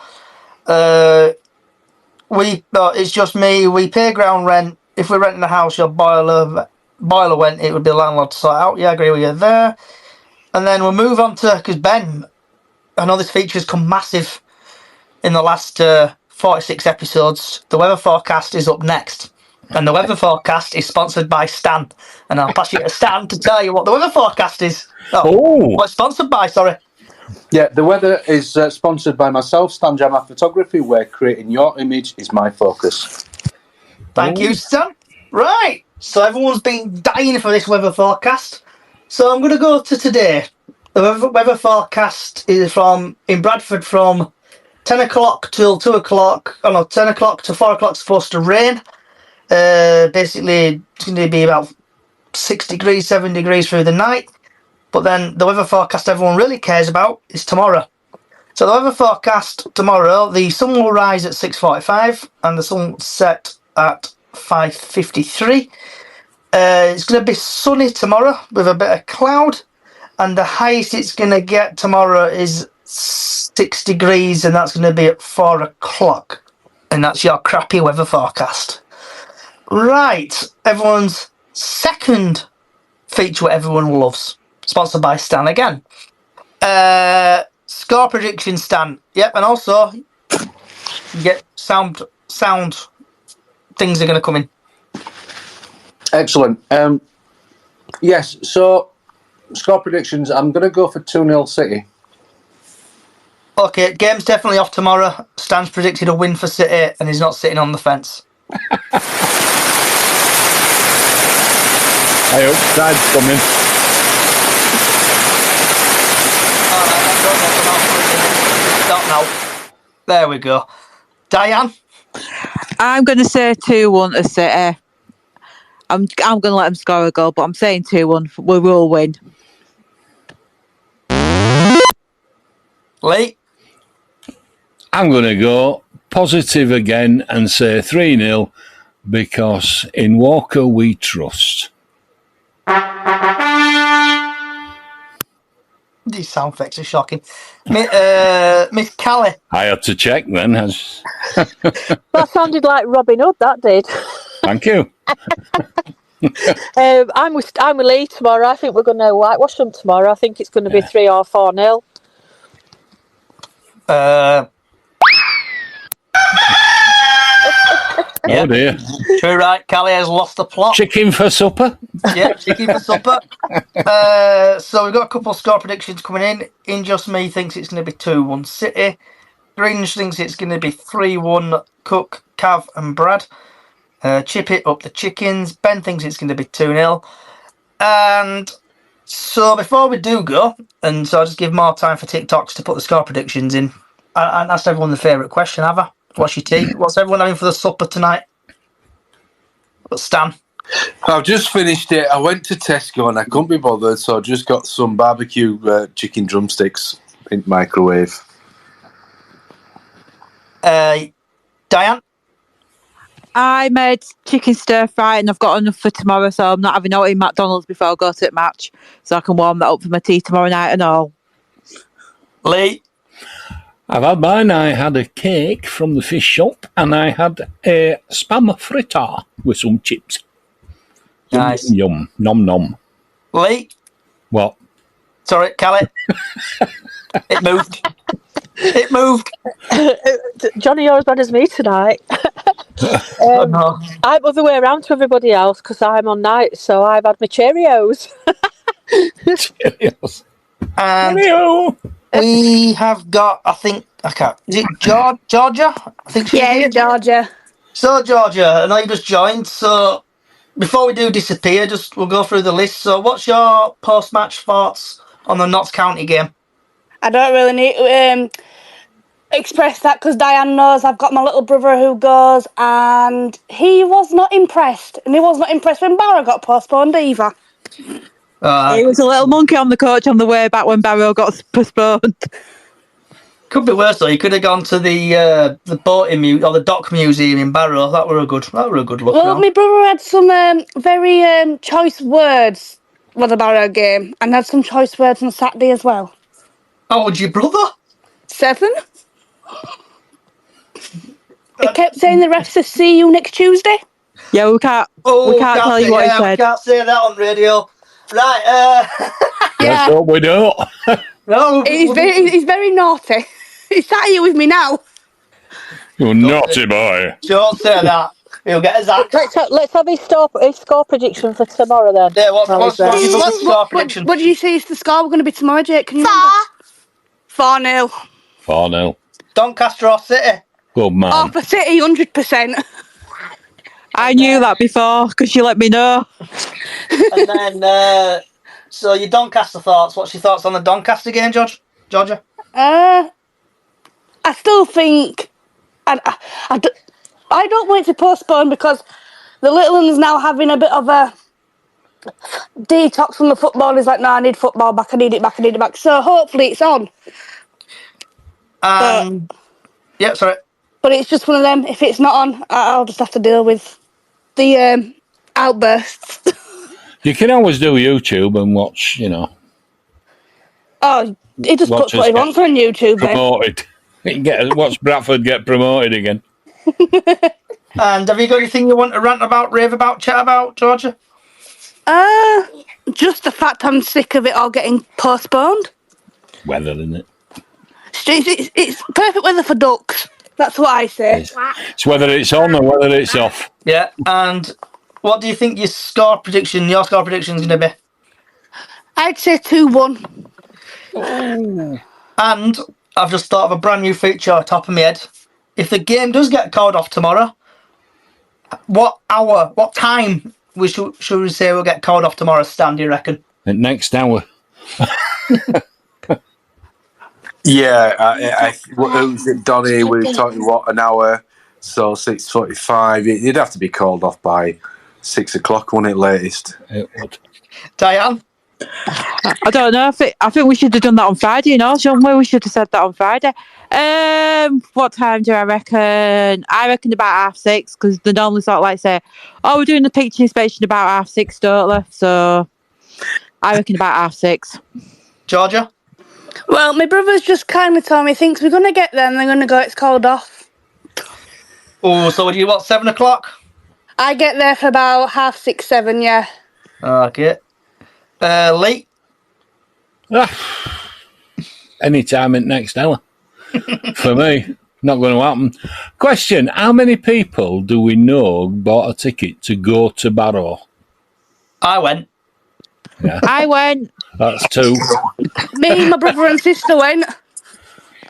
It's just me. We pay ground rent. If we're renting a house, your boiler went, it would be the landlord to sort out. Yeah, I agree with you there. And then we'll move on to, because Ben, I know this feature has come massive in the last 46 episodes. The weather forecast is up next. And the weather forecast is sponsored by Stan. And I'll pass you to Stan to tell you what the weather forecast is. What it's sponsored by, sorry. Yeah, the weather is sponsored by myself, Stan Jammer Photography, where creating your image is my focus. Thank you, Stan. Right, so everyone's been dying for this weather forecast. So I'm going to go to today. The weather forecast is in Bradford from 10 o'clock till 2 o'clock. Oh no, 10 o'clock to 4 o'clock supposed to rain. Basically, it's going to be about 6 degrees, 7 degrees through the night. But then the weather forecast everyone really cares about is tomorrow. So the weather forecast tomorrow, the sun will rise at 6:45 and the sun will set at 5:53. It's going to be sunny tomorrow with a bit of cloud, and the highest it's going to get tomorrow is 6 degrees, and that's going to be at 4 o'clock. And that's your crappy weather forecast. Right, everyone's second feature what everyone loves, sponsored by Stan again. Score prediction, Stan. Yep, and also you get sound things are going to come in. Excellent. Yes, so score predictions. I'm going to go for 2-0 City. Okay, game's definitely off tomorrow. Stan's predicted a win for City and he's not sitting on the fence. I hope tide's coming. Stop now. There we go. Diane? I'm going to say 2-1 to City. I'm going to let them score a goal, but I'm saying 2-1. We will win. Lee? I'm going to go positive again and say 3-0 because in Walker we trust. These sound effects are shocking. Miss Callie? I had to check then. That sounded like Robin Hood, that did. Thank you. I'm with Lee tomorrow. I think we're going to whitewash them tomorrow. I think it's going to be 3 or 4-0. Oh dear. True, right. Callie has lost the plot. Chicken for supper? Yeah, chicken for supper. So we've got a couple of score predictions coming in. In Just Me thinks it's going to be 2-1 City. Gringe thinks it's going to be 3-1 Cook, Cav and Brad. Chip it up the chickens. Ben thinks it's going to be 2-0. And so before we do go, and so I'll just give more time for TikToks to put the score predictions in. I asked everyone the favourite question, have I? What's your tea? What's everyone having for the supper tonight? But Stan? I've just finished it. I went to Tesco and I couldn't be bothered, so I just got some barbecue chicken drumsticks in the microwave. Diane? I made chicken stir fry and I've got enough for tomorrow, so I'm not having out in McDonald's before I go to the match, so I can warm that up for my tea tomorrow night and all. Lee? I've had mine. I had a cake from the fish shop and I had a spam fritter with some chips. Nice. Yum. Nom nom. Lee? What? Sorry, Callie. It moved. It moved. Johnny, you're as bad as me tonight. Oh, no. I'm other way around to everybody else because I'm on night, so I've had my Cheerios. Cheerios. And Cheerio. we have got, I think, I can't. Is it Georgia? I think she's here. Georgia. So, Georgia, I know you just joined, so before we do disappear, we'll go through the list. So, what's your post-match thoughts on the Notts County game? I don't really need to express that because Diane knows I've got my little brother who goes, and he was not impressed. And he was not impressed when Barrow got postponed either. He was a little monkey on the coach on the way back when Barrow got postponed. Could be worse though. You could have gone to the boating or the dock museum in Barrow. That were a good look. Well, my brother had some very choice words for the Barrow game, and had some choice words on Saturday as well. How old's your brother? 7. He kept saying the refs said see you next Tuesday. Yeah, we can't tell you what he said. We can't say that on radio. Right. Let's hope we don't. No, he's very naughty. He's sat here with me now. You naughty boy. Don't say that. He'll get his act. Let's have his score prediction for tomorrow then. Yeah, what's your score prediction? What do you say is the score we're going to be tomorrow, Jake? Can you remember? 4-0. 4-0. Doncaster or City? Good man. Oh, for City, 100%. I knew that before because you let me know. And then, so your Doncaster thoughts. What's your thoughts on the Doncaster game, Georgia? I still think... I don't want it to postpone because the little one's now having a bit of a detox from the football. He's like, no, I need football back, I need it back. So hopefully it's on. Yeah, sorry. But it's just one of them. If it's not on, I'll just have to deal with the outbursts. You can always do YouTube and watch, Oh, he just puts what he wants on YouTube then. Promoted. Watch Bradford get promoted again. And have you got anything you want to rant about, rave about, chat about, Georgia? Just the fact I'm sick of it all getting postponed. Weather, isn't it? It's perfect weather for ducks. That's what I say. It's whether it's on or whether it's off. Yeah, and what do you think your score prediction is going to be? I'd say 2-1. And I've just thought of a brand new feature on top of my head. If the game does get called off tomorrow, what time should we say we'll get called off tomorrow, Stan, do you reckon? Next hour. Yeah, who's it, Donny? We were talking, an hour? So 6:45. It'd have to be called off by 6 o'clock, wouldn't it, latest? It would. Diane? I don't know. I think we should have done that on Friday, shouldn't we? We should have said that on Friday. What time do I reckon? I reckon about 6:30 because they normally sort of like say, we're doing the pitch inspection about 6:30, don't they? So I reckon about 6:30. Georgia? Well, my brother's just kindly told me he thinks we're going to get there and they're going to go, it's called off. Oh, so would you, 7 o'clock? I get there for about 6:30, 7, yeah. Okay. Lee? Any time in next hour. For me, not going to happen. Question, how many people do we know bought a ticket to go to Barrow? I went. Yeah. I went. That's 2. Me, my brother and sister went.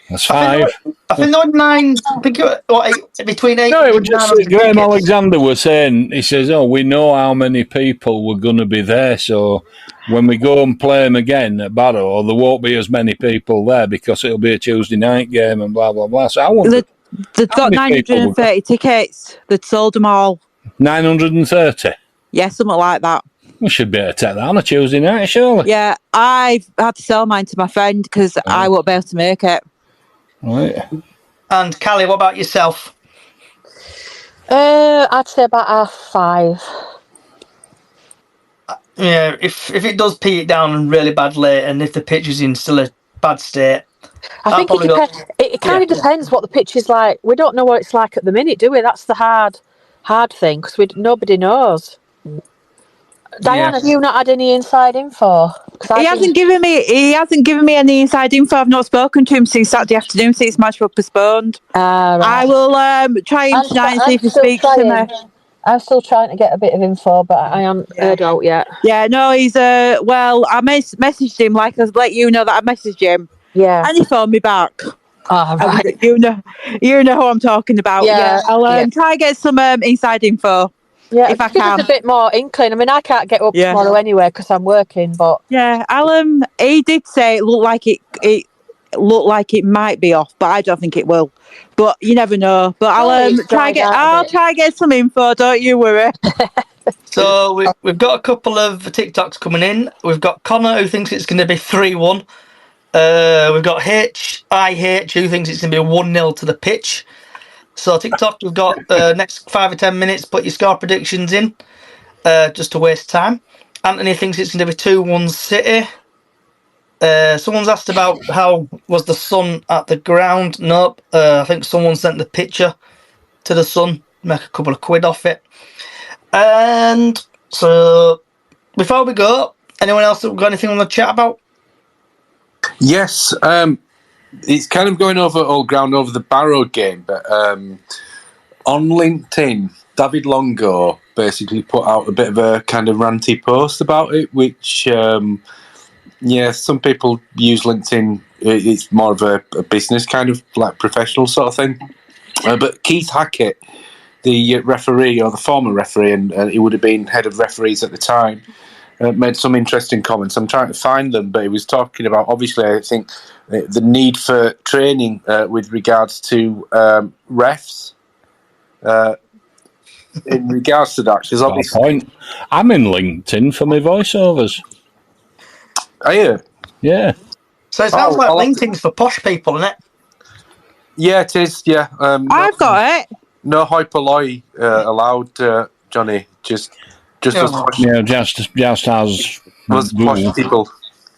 That's 5. I think there were 9. I think it was, 8, between 8. No, it was just Graham Alexander was saying, he says, we know how many people were going to be there, so when we go and play them again at Barrow, there won't be as many people there because it'll be a Tuesday night game and blah, blah, blah. So I wonder... They've got 930 tickets. They'd sold them all. 930? Yeah, something like that. We should be able to take that on a Tuesday night, surely. Yeah, I've had to sell mine to my friend because I won't be able to make it. Right. And Callie, what about yourself? I'd say about 5:30. Yeah, if it does pee it down really badly and if the pitch is in still a bad state, I think it kind of depends what the pitch is like. We don't know what it's like at the minute, do we? That's the hard thing because nobody knows. Diane, have you not had any inside info? He hasn't given me any inside info. I've not spoken to him since Saturday afternoon since match was postponed. Right. I will try him tonight and see if he speaks to me. I'm still trying to get a bit of info, but I haven't heard out yet. Yeah, no, he's I messaged him like I let you know that I messaged him. Yeah, and he phoned me back. Oh, right. You know who I'm talking about. Yeah, I'll try and get some inside info. Yeah, if I give can. us a bit more inkling. I mean, I can't get up tomorrow anyway because I'm working. But yeah, he did say it looked like it might be off, but I don't think it will. But you never know. But I'll try and get some info. Don't you worry. So we've got a couple of TikToks coming in. We've got Connor who thinks it's going to be 3-1. We've got IH who thinks it's going to be 1-0 to the pitch. So TikTok, we've got next 5 or 10 minutes. Put your score predictions in, just to waste time. Anthony thinks it's going to be 2-1 City. Someone's asked about how was the sun at the ground. Nope. I think someone sent the picture to the Sun. Make a couple of quid off it. And so before we go, anyone else got anything on the chat about? Yes. It's kind of going over old ground over the Barrow game, but on LinkedIn, David Longo basically put out a bit of a kind of ranty post about it, which, some people use LinkedIn it's more of a business kind of like professional sort of thing. But Keith Hackett, the referee or the former referee, and he would have been head of referees at the time, made some interesting comments. I'm trying to find them, but he was talking about, obviously, I think, the need for training with regards to refs. In regards to that, because obviously... point. I'm in LinkedIn for my voiceovers. Are you? Yeah. So it sounds like LinkedIn's for posh people, isn't it? Yeah, it is, yeah. I've got it. No hoi polloi allowed, Johnny. Just as posh. Yeah, just as posh people.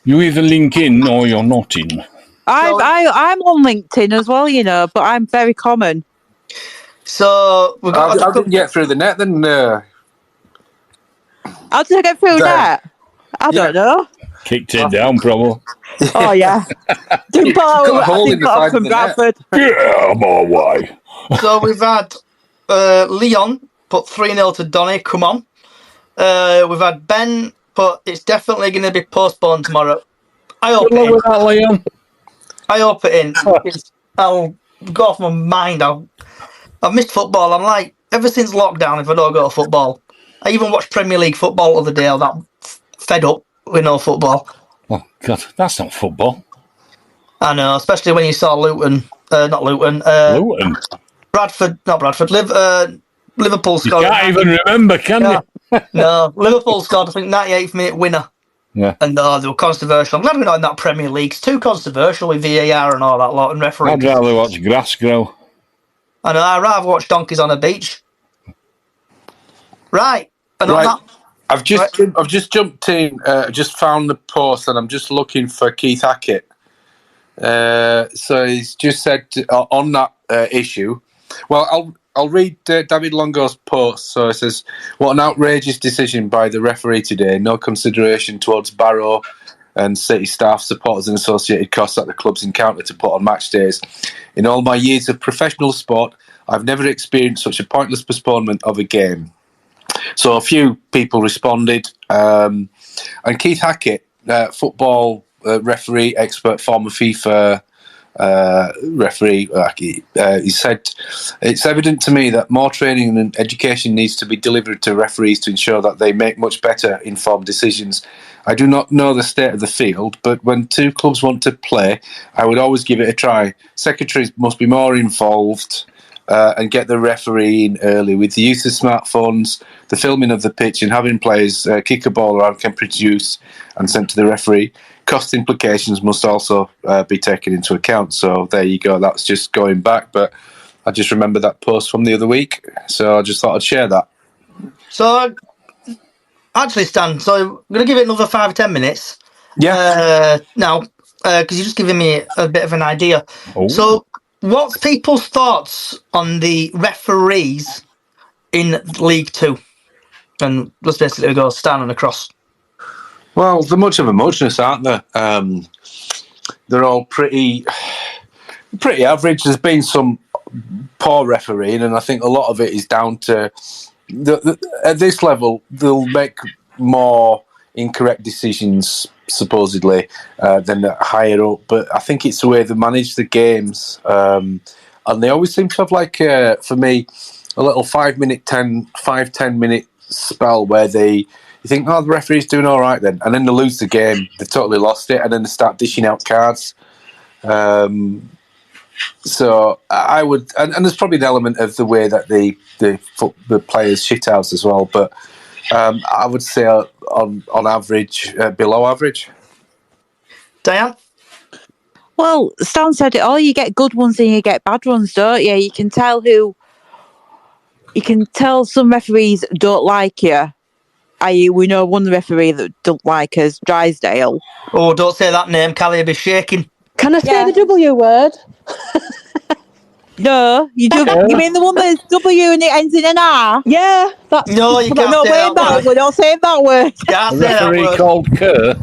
You either link in or you're not in. I'm on LinkedIn as well, you know, but I'm very common. So we've got. How did you get through the net then? How did I get through that? I don't know. Kicked it down, probably. Oh yeah. Didn't follow from Bradford. Yeah, my way. So we've had Leon put 3-0 to Donny. Come on. We've had Ben, but it's definitely going to be postponed tomorrow. I hope it is. Leon. I hope it is. I'll go off my mind. I've missed football. I'm like, ever since lockdown, if I don't go to football. I even watched Premier League football the other day. I got fed up with no football. Oh, God, that's not football. I know, especially when you saw Luton. Not Luton. Luton? Not Bradford. Liverpool scored. You can't even remember, can you? No, Liverpool scored, I think, 98th minute winner. Yeah. And they were controversial. I'm glad we're not in that Premier League. It's too controversial with VAR and all that lot and referees. I'd rather watch grass grow. I know, I'd rather watch donkeys on a beach. Right. And on that, I've just jumped in, just found the post, and I'm just looking for Keith Hackett. So he's just said on that issue. Well, I'll read David Longo's post. So it says, "What an outrageous decision by the referee today. No consideration towards Barrow and City staff, supporters and associated costs that the clubs encounter to put on match days. In all my years of professional sport, I've never experienced such a pointless postponement of a game." So a few people responded. And Keith Hackett, football referee, expert, former FIFA referee, he said, "It's evident to me that more training and education needs to be delivered to referees to ensure that they make much better informed decisions. I do not know the state of the field, but when two clubs want to play, I would always give it a try. Secretaries must be more involved and get the referee in early. With the use of smartphones, the filming of the pitch and having players kick a ball around can produce and sent to the referee. Cost implications must also be taken into account." So there you go. That's just going back, but I just remember that post from the other week, so I just thought I'd share that. So, actually, Stan, so I'm going to give it another 5 or 10 minutes. Yeah. Now, because you're just giving me a bit of an idea. Oh. So, what's people's thoughts on the referees in League Two? And let's basically go Stan and across. Well, they're much of a muchness, aren't they? They're all pretty average. There's been some poor refereeing, and I think a lot of it is down to at this level they'll make more incorrect decisions supposedly than higher up. But I think it's the way they manage the games, and they always seem to have for me a little 10 minute spell where you think, oh, the referee's doing all right then. And then they lose the game. They've totally lost it. And then they start dishing out cards. So I would... And there's probably an element of the way that the players shit out as well. But I would say on average, below average. Diane? Well, Stan said it all. You get good ones and you get bad ones, don't you? You can tell some referees don't like you. We know one referee that don't like us, Drysdale. Oh, don't say that name. Callie will be shaking. Can I say the W word? No, you mean the one that's W and it ends in an R? Yeah, that's... No, you can't say that word. We're not saying that word. Can't A say that referee word. called Kerr.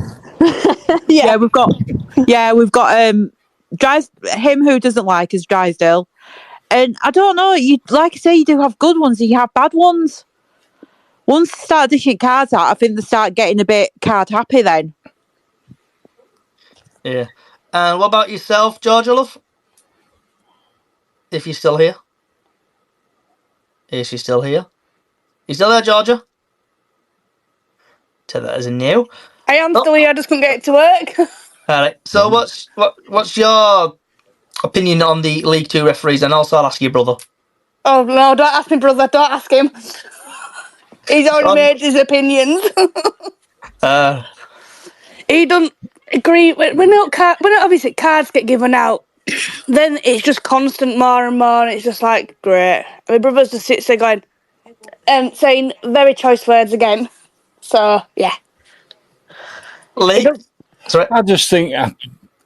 Yeah, we've got him who doesn't like us, Drysdale. And I don't know, you like I say, you do have good ones and you have bad ones. Once they start dishing cards out, I think they start getting a bit card happy then. Yeah. And what about yourself, Georgia Love? If you're still here. Is she still here? You still there, Georgia? Take that as a no. I am still here, I just couldn't get it to work. Alright. So what's your opinion on the League Two referees? And also I'll ask your brother. Oh no, don't ask me, brother, don't ask him. He's already made his opinions. He don't agree. When obviously cards get given out, then it's just constant more and more, and it's just like, great. My brother's just sits there going, saying very choice words again. So, yeah. Lee? Sorry. I just think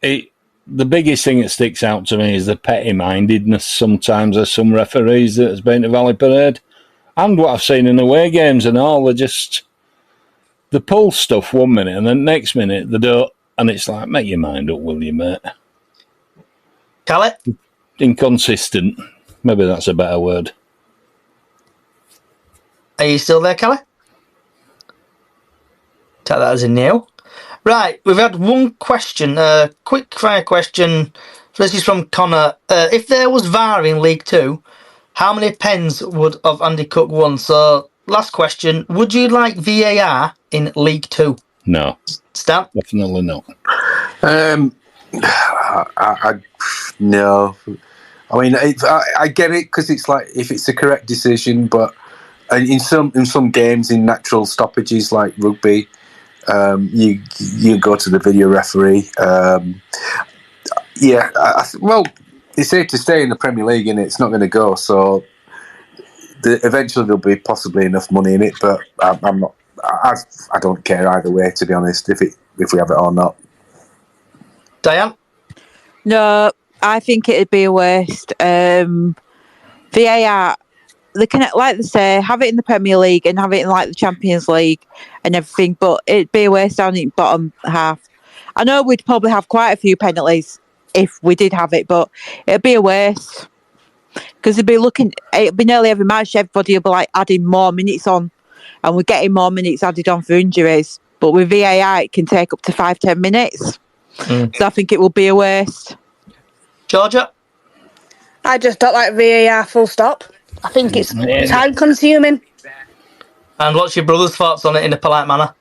the biggest thing that sticks out to me is the petty-mindedness sometimes of some referees that has been to Valley Parade. And what I've seen in away games and all, they pull stuff 1 minute and then next minute they don't. And it's like, make your mind up, will you, mate? Callie? Inconsistent. Maybe that's a better word. Are you still there, Callie? Take that as a no. Right, we've had one question, quick fire question. This is from Connor. If there was VAR in League Two, how many pens would have Andy Cook won? So, last question, would you like VAR in League Two? No. Stan? Definitely not. No. I mean, I get it because it's like if it's a correct decision, but in some games in natural stoppages like rugby, you go to the video referee. Well, it's here to stay in the Premier League, and it's not going to go. So eventually there'll be possibly enough money in it, but I'm not. I don't care either way, to be honest. If we have it or not. Diane? No, I think it'd be a waste. VAR, they can, like they say, have it in the Premier League and have it in like the Champions League and everything, but it'd be a waste down in the bottom half. I know we'd probably have quite a few penalties if we did have it, but it'd be a waste because it'd be nearly every match. Everybody will be like adding more minutes on, and we're getting more minutes added on for injuries. But with VAR, it can take up to 5-10 minutes. So I think it will be a waste. Georgia? I just don't like VAR full stop. I think it's time consuming. And what's your brother's thoughts on it in a polite manner?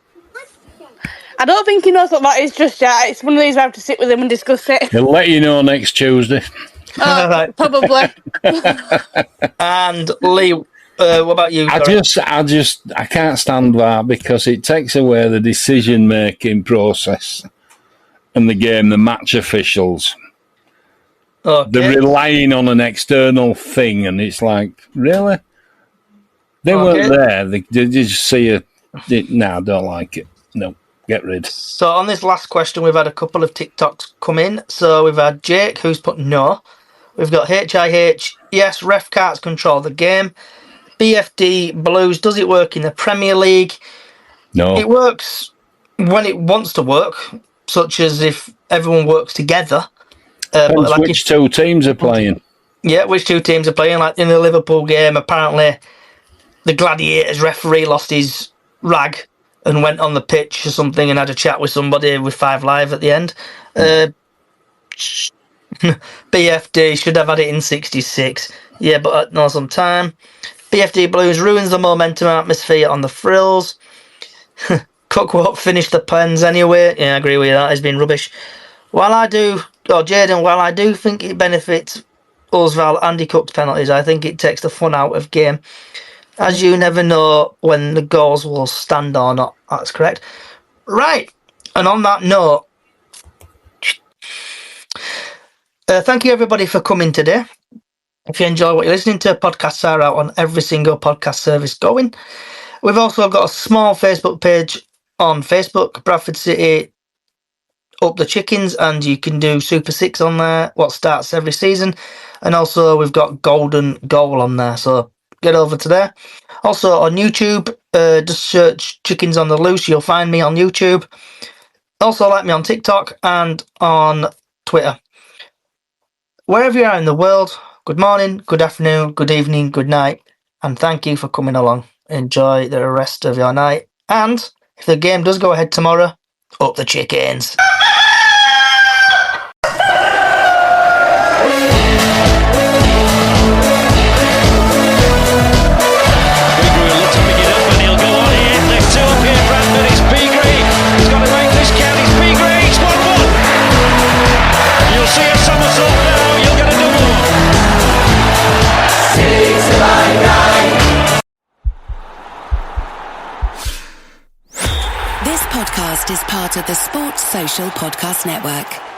I don't think he knows what that is just yet. It's one of these I have to sit with him and discuss it. He'll let you know next Tuesday. Right. Probably. And Lee, what about you? I can't stand that because it takes away the decision-making process and the game, the match officials. Okay. They're relying on an external thing, and it's like, really? They weren't there. They just see it. No, I don't like it. No, get rid. So on this last question, we've had a couple of TikToks come in. So we've had Jake, who's put no. We've got HIH, yes, ref can't control the game. BFD Blues, does it work in the Premier League? No. It works when it wants to work, such as if everyone works together. Depends which two teams are playing. Yeah, which two teams are playing. Like in the Liverpool game, apparently the Gladiators referee lost his rag and went on the pitch or something and had a chat with somebody with 5 Live at the end. BFD should have had it in 66. Yeah, but no, some time. BFD Blues ruins the momentum atmosphere on the frills. Cook won't finish the pens anyway. Yeah, I agree with you. That has been rubbish. Jaden, while I do think it benefits us Val Andy Cook's penalties, I think it takes the fun out of game. As you never know when the goals will stand or not. That's correct. Right. And on that note, thank you everybody for coming today. If you enjoy what you're listening to, podcasts are out on every single podcast service going. We've also got a small Facebook page on Facebook, Bradford City Up the Chickens, and you can do Super 6 on there, what starts every season. And also we've got Golden Goal on there, so get over to there. Also on YouTube, just search Chickens on the Loose, you'll find me on YouTube. Also like me on TikTok and on Twitter. Wherever you are in the world, good morning, good afternoon, good evening, good night, and thank you for coming along. Enjoy the rest of your night, and if the game does go ahead tomorrow, up the Chickens. podcast is part of the Sports Social Podcast Network.